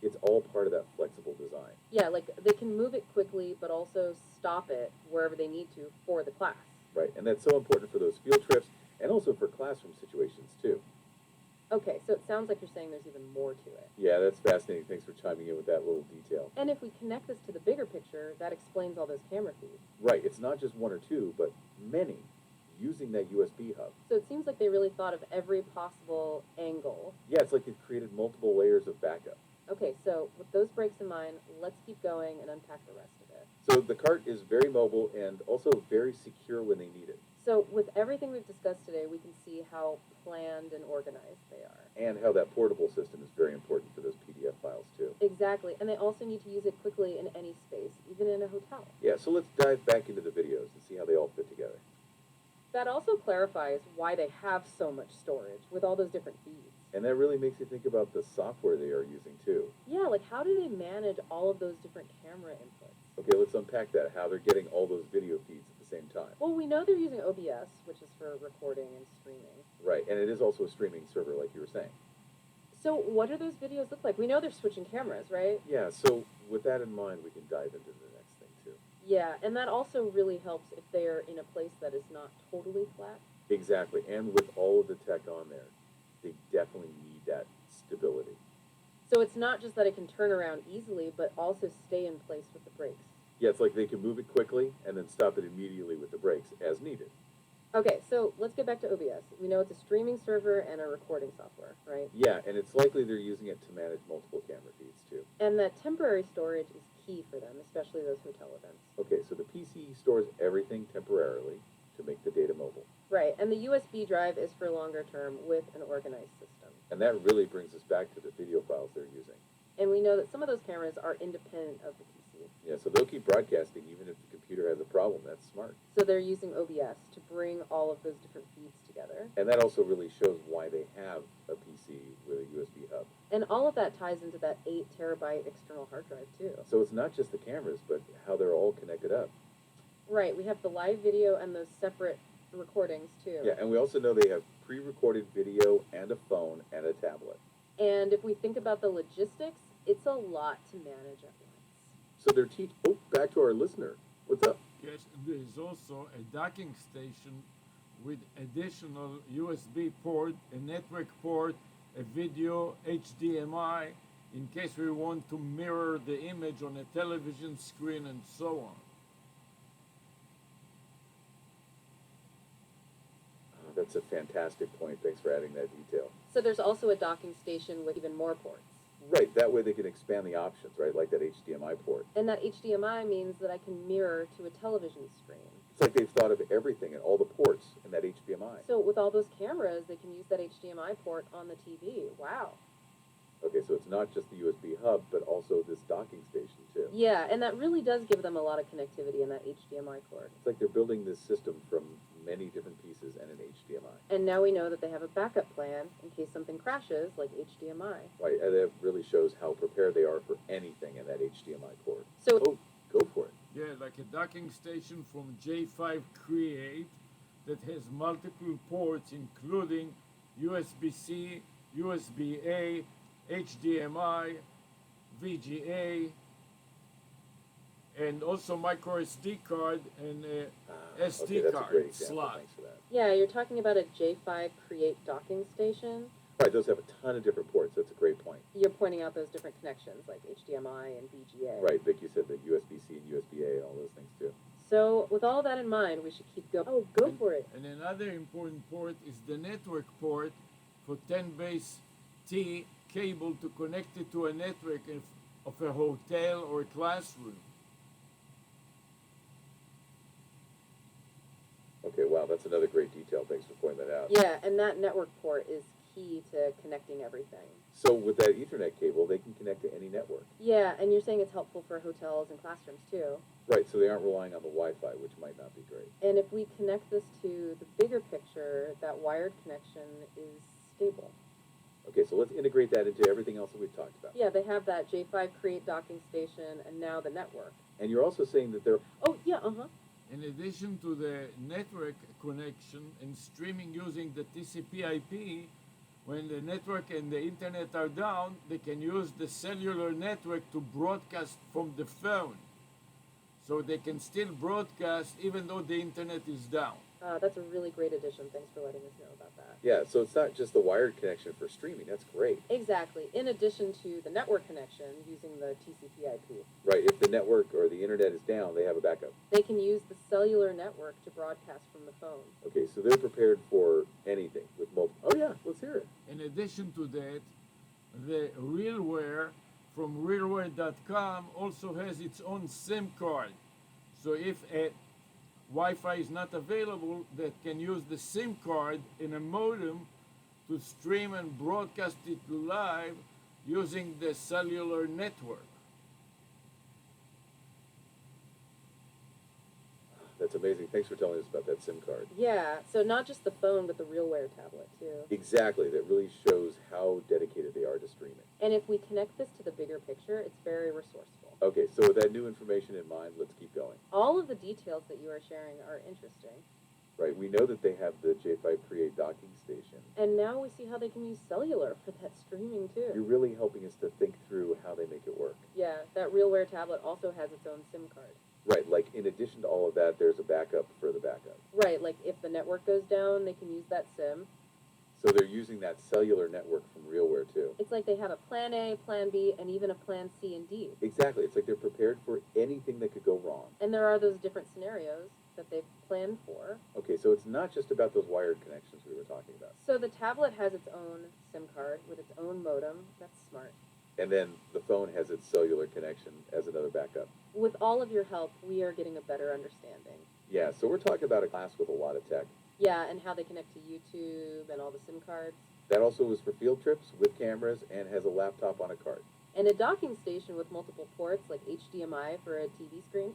it's all part of that flexible design. Yeah, like they can move it quickly, but also stop it wherever they need to for the class. Right, and that's so important for those field trips and also for classroom situations too. Okay, so it sounds like you're saying there's even more to it. Yeah, that's fascinating. Thanks for chiming in with that little detail. And if we connect this to the bigger picture, that explains all those camera feeds. Right, it's not just one or two, but many using that USB hub. So it seems like they really thought of every possible angle. Yeah, it's like they've created multiple layers of backup. Okay, so with those brakes in mind, let's keep going and unpack the rest of it. So the cart is very mobile and also very secure when they need it. So with everything we've discussed today, we can see how planned and organized they are. And how that portable system is very important for those PDF files too. Exactly, and they also need to use it quickly in any space, even in a hotel. Yeah, so let's dive back into the videos and see how they all fit together. That also clarifies why they have so much storage with all those different feeds. And that really makes you think about the software they are using too. Yeah, like how do they manage all of those different camera inputs? Okay, let's unpack that, how they're getting all those video feeds at the same time. Well, we know they're using OBS, which is for recording and streaming. Right, and it is also a streaming server like you were saying. So what do those videos look like? We know they're switching cameras, right? Yeah, so with that in mind, we can dive into the next thing too. Yeah, and that also really helps if they're in a place that is not totally flat. Exactly, and with all of the tech on there, they definitely need that stability. So it's not just that it can turn around easily, but also stay in place with the brakes. Yeah, it's like they can move it quickly and then stop it immediately with the brakes as needed. Okay, so let's get back to OBS. We know it's a streaming server and a recording software, right? Yeah, and it's likely they're using it to manage multiple camera feeds too. And that temporary storage is key for them, especially those hotel events. Okay, so the PC stores everything temporarily to make the data mobile. Right, and the USB drive is for longer term with an organized system. And that really brings us back to the video files they're using. And we know that some of those cameras are independent of the PC. Yeah, so they'll keep broadcasting even if the computer has a problem. That's smart. So they're using OBS to bring all of those different feeds together. And that also really shows why they have a PC with a USB hub. And all of that ties into that 8 terabyte external hard drive too. So it's not just the cameras, but how they're all connected up. Right, we have the live video and those separate recordings too. Yeah, and we also know they have pre-recorded video and a phone and a tablet. And if we think about the logistics, it's a lot to manage at once. So they're back to our listener. What's up? Yes, there is also a docking station with additional USB port, a network port, a video HDMI, in case we want to mirror the image on a television screen and so on. That's a fantastic point. Thanks for adding that detail. So there's also a docking station with even more ports. Right, that way they can expand the options, right? Like that HDMI port. And that HDMI means that I can mirror to a television screen. It's like they've thought of everything and all the ports in that HDMI. So with all those cameras, they can use that HDMI port on the TV. Wow. Okay, so it's not just the USB hub, but also this docking station too. Yeah, and that really does give them a lot of connectivity in that HDMI cord. It's like they're building this system from many different pieces and an HDMI. And now we know that they have a backup plan in case something crashes, like HDMI. Right, and that really shows how prepared they are for anything in that HDMI cord. So Oh, go for it. Yeah, like a docking station from J5 Create that has multiple ports, including USB-C, USB-A, HDMI, VGA, and also micro SD card and a SD Okay, that's a card great example. slot. Thanks for that. yeah, you're talking about a J5 Create docking station. Right, those have a ton of different ports. That's a great point. You're pointing out those different connections like HDMI and VGA. Right, Vicky said the USB-C and USB-A and all those things too. So with all that in mind, we should keep going. Oh, go for it. And another important port is the network port for 10 base T cable to connect it to a network of a hotel or a classroom. Okay, wow, that's another great detail. Thanks for pointing that out. Yeah, and that network port is key to connecting everything. So with that Ethernet cable, they can connect to any network. Yeah, and you're saying it's helpful for hotels and classrooms too. Right, so they aren't relying on the Wi-Fi, which might not be great. And if we connect this to the bigger picture, that wired connection is stable. Okay, so let's integrate that into everything else that we've talked about. Yeah, they have that J5 Create docking station and now the network. And you're also saying that they're... Oh, yeah, uh-huh. In addition to the network connection and streaming using the TCP/IP, when the network and the internet are down, they can use the cellular network to broadcast from the phone. So they can still broadcast even though the internet is down. That's a really great addition. Thanks for letting us know about that. Yeah, so it's not just the wired connection for streaming. That's great. Exactly. In addition to the network connection using the TCP/IP, Right, if the network or the internet is down, they have a backup. they can use the cellular network to broadcast from the phone. Okay, so they're prepared for anything with multiple. Oh, yeah, let's hear it. In addition to that, the RealWare from realware.com also has its own SIM card. So if a Wi-Fi is not available, that can use the SIM card in a modem to stream and broadcast it live using the cellular network. That's amazing. Thanks for telling us about that SIM card. Yeah, so not just the phone, but the RealWare tablet too. Exactly, that really shows how dedicated they are to streaming. And if we connect this to the bigger picture, it's very resourceful. Okay, so with that new information in mind, let's keep going. All of the details that you are sharing are interesting. Right, we know that they have the J5 Pre-8 docking station. And now we see how they can use cellular for that streaming You're too. really helping us to think through how they make it work. Yeah, that RealWare tablet also has its own SIM card. Right, like in addition to all of that, there's a backup for the backup. Right, like if the network goes down, they can use that SIM. So they're using that cellular network from RealWare too. It's like they have a plan A, plan B, and even a plan C and D. Exactly, it's like they're prepared for anything that could go wrong. And there are those different scenarios that they've planned for. Okay, so it's not just about those wired connections we were talking about. So the tablet has its own SIM card with its own modem. That's smart. And then the phone has its cellular connection as another backup. With all of your help, we are getting a better understanding. Yeah, so we're talking about a class with a lot of tech. Yeah, and how they connect to YouTube and all the SIM cards. That also is for field trips with cameras and has a laptop on a cart. And a docking station with multiple ports like HDMI for a TV screen.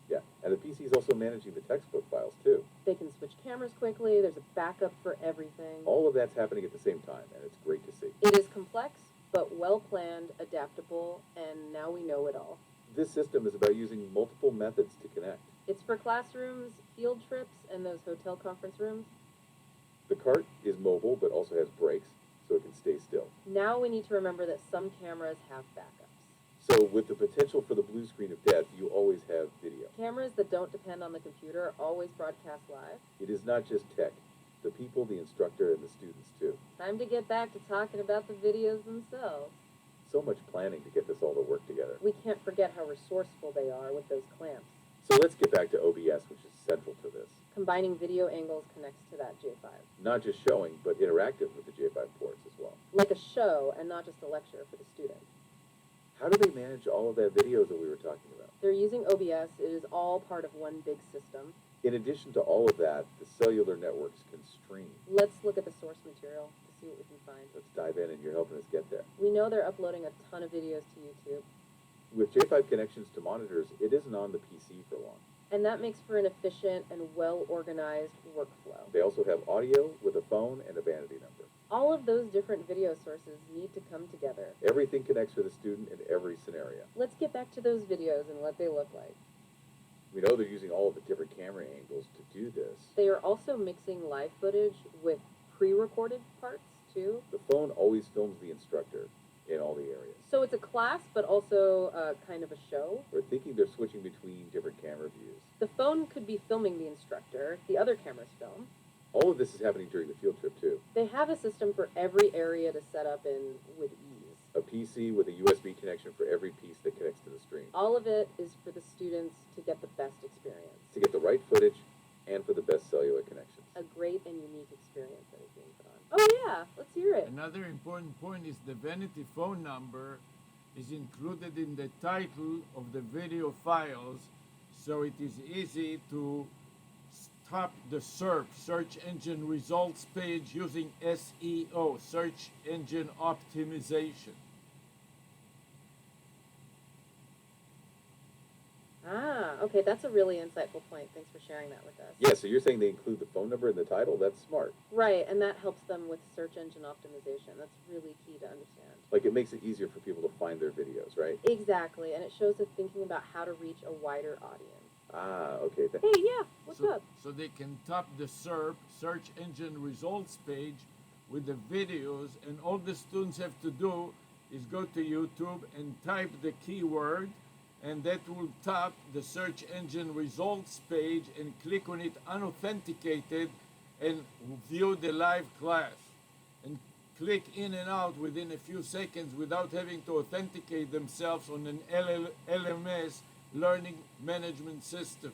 Yeah, and the PC is also managing the textbook files too. They can switch cameras quickly. There's a backup for everything. All of that's happening at the same time, and it's great to see. It is complex, but well planned, adaptable, and now we know it all. This system is about using multiple methods to connect. It's for classrooms, field trips, and those hotel conference rooms. The cart is mobile, but also has brakes, so it can stay still. Now we need to remember that some cameras have backups. So with the potential for the blue screen of death, you always have video. Cameras that don't depend on the computer always broadcast live. It is not just tech. The people, the instructor, and the students too. Time to get back to talking about the videos themselves. So much planning to get this all to work together. We can't forget how resourceful they are with those clamps. So let's get back to OBS, which is central to this. Combining video angles connects to that J5. Not just showing, but interactive with the J5 ports as well. Like a show and not just a lecture for the student. How do they manage all of that videos that we were talking about? They're using OBS. It is all part of one big system. In addition to all of that, the cellular networks can stream. Let's look at the source material to see what we can find. Let's dive in, and you're helping us get there. We know they're uploading a ton of videos to YouTube, With J5 connections to monitors, it isn't on the PC for long. and that makes for an efficient and well-organized workflow. They also have audio with a phone and a vanity number. All of those different video sources need to come together. Everything connects for the student in every scenario. Let's get back to those videos and what they look like. We know they're using all of the different camera angles to do this. They are also mixing live footage with pre-recorded parts, too. The phone always films the instructor in all the areas. So it's a class, but also kind of a show. We're thinking they're switching between different camera views. The phone could be filming the instructor. The other cameras film. All of this is happening during the field trip, too. They have a system for every area to set up in with ease. A PC with a USB connection for every piece that connects to the stream. All of it is for the students to get the best experience. To get the right footage and for the best cellular connections. A great and unique experience that is being put on. Oh yeah, let's hear it. Another important point is the vanity phone number is included in the title of the video files, so it is easy to stop the SERP, search engine results page, using SEO, search engine optimization. Ah, okay, that's a really insightful point. Thanks for sharing that with us. Yeah, so you're saying they include the phone number in the title? That's smart. Right, and that helps them with search engine optimization. That's really key to understand. Like, it makes it easier for people to find their videos, right? Exactly, and it shows us thinking about how to reach a wider audience. Ah, okay. Hey, yeah, what's so, up? so they can tap the SERP, search engine results page, with the videos, and all the students have to do is go to YouTube and type the keyword, and that will tap the search engine results page and click on it unauthenticated and view the live class and click in and out within a few seconds without having to authenticate themselves on an LMS learning management system.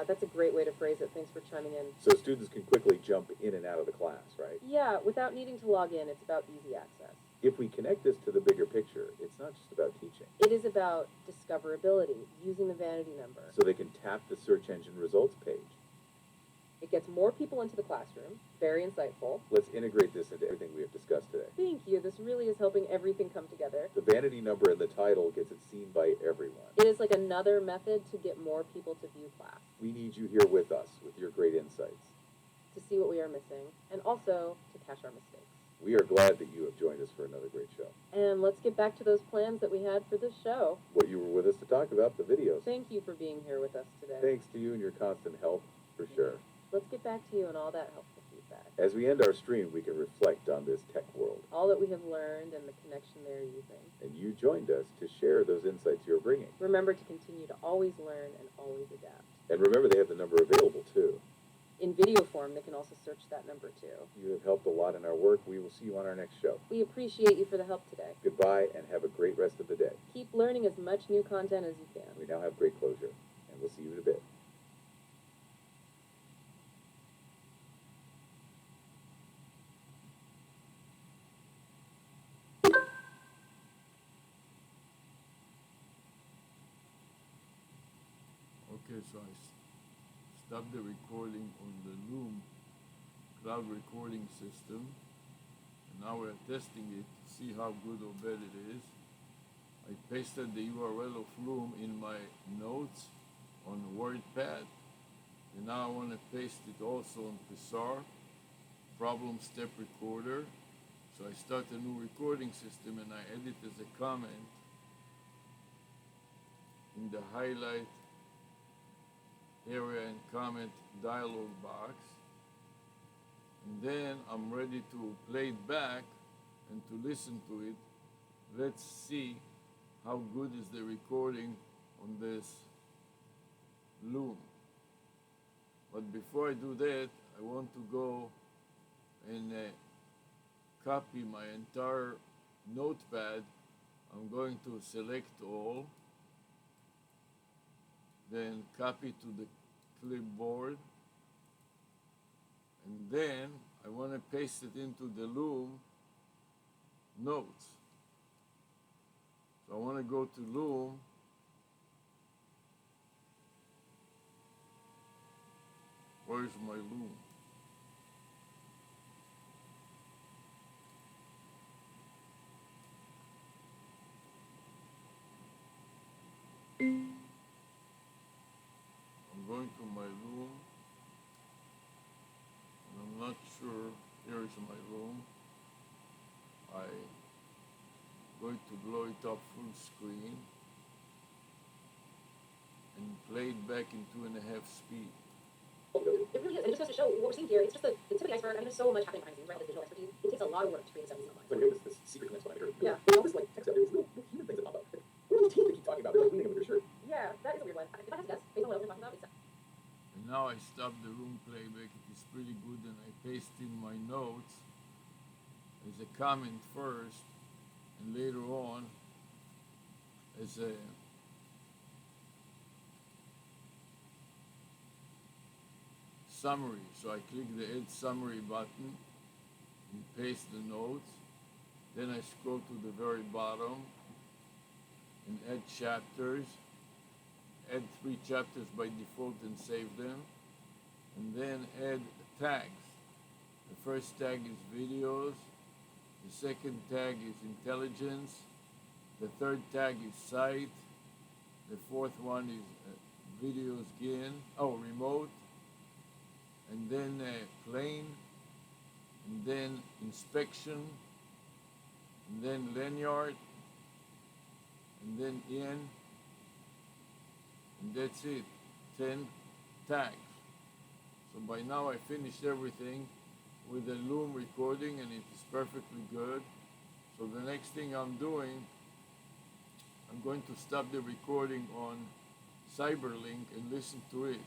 That's a great way to phrase it. Thanks for chiming in. So students can quickly jump in and out of the class, right? Yeah, without needing to log in, it's about easy access. If we connect this to the bigger picture, it's not just about teaching. It is about discoverability, using the vanity number. So they can tap the search engine results page. It gets more people into the classroom. Very insightful. Let's integrate this into everything we have discussed today. Thank you. This really is helping everything come together. The vanity number in the title gets it seen by everyone. It is like another method to get more people to view class, We need you here with us with your great insights. to see what we are missing, and also to catch our mistakes. We are glad that you have joined us for another great show. And let's get back to those plans that we had for this show. What you were with us to talk about, the videos. Thank you for being here with us today. Thanks to you and your constant help, for sure. Let's get back to you and all that helpful feedback. As we end our stream, we can reflect on this tech world. All that we have learned and the connection they're using. And you joined us to share those insights you're bringing. Remember to continue to always learn and always adapt. And remember, they have the number available, too. In video form, they can also search that number too. You have helped a lot in our work. We will see you on our next show. We appreciate you for the help today. Goodbye, and have a great rest of the day. Keep learning as much new content as you can. We now have great closure, and we'll see you in a bit. Okay, so I stopped the recording on the Loom cloud recording system, and now we're testing it to see how good or bad it is. I pasted the URL of Loom in my notes on WordPad, and now I want to paste it also on Psar, problem step recorder. So I start a new recording system and I edit as a comment in the highlight area and comment dialog box, and then I'm ready to play it back and to listen to it. Let's see how good is the recording on this Loom. But before I do that, I want to go and copy my entire notepad. I'm going to select all, then copy to the clipboard, and then I want to paste it into the Loom notes. So I want to go to Loom, where's my Loom? I'm going to my Loom, and I'm not sure, here is my Loom. I'm going to blow it up full screen and play it back in 2.5 speed. It really is, and it just goes to show what we're seeing here. It's just the tip of the iceberg. I mean, there's so much happening behind the scenes, right? With digital expertise, it takes a lot of work to create something online. So this secret connects what I heard. Yeah. There's all this like text out there, these little human things that pop up. What are these teeth that keep talking about? They're like leaning them with your shirt. Yeah, that is a weird one. If I had to guess, based on what else we're talking about, it's And now I stop the Room playback. It is pretty good, and I paste in my notes as a comment first, and later on as a summary. So I click the Add Summary button and paste the notes. Then I scroll to the very bottom and add chapters. Add 3 chapters by default and save them. And then add tags. The first tag is videos. The second tag is intelligence. The third tag is site. The fourth one is videos again. Remote. And then plane. And then inspection. And then lanyard. and then in, and that's it. 10 tags. So by now I finished everything with the Loom recording, and it is perfectly good. So the next thing I'm doing, I'm going to stop the recording on Cyberlink and listen to it.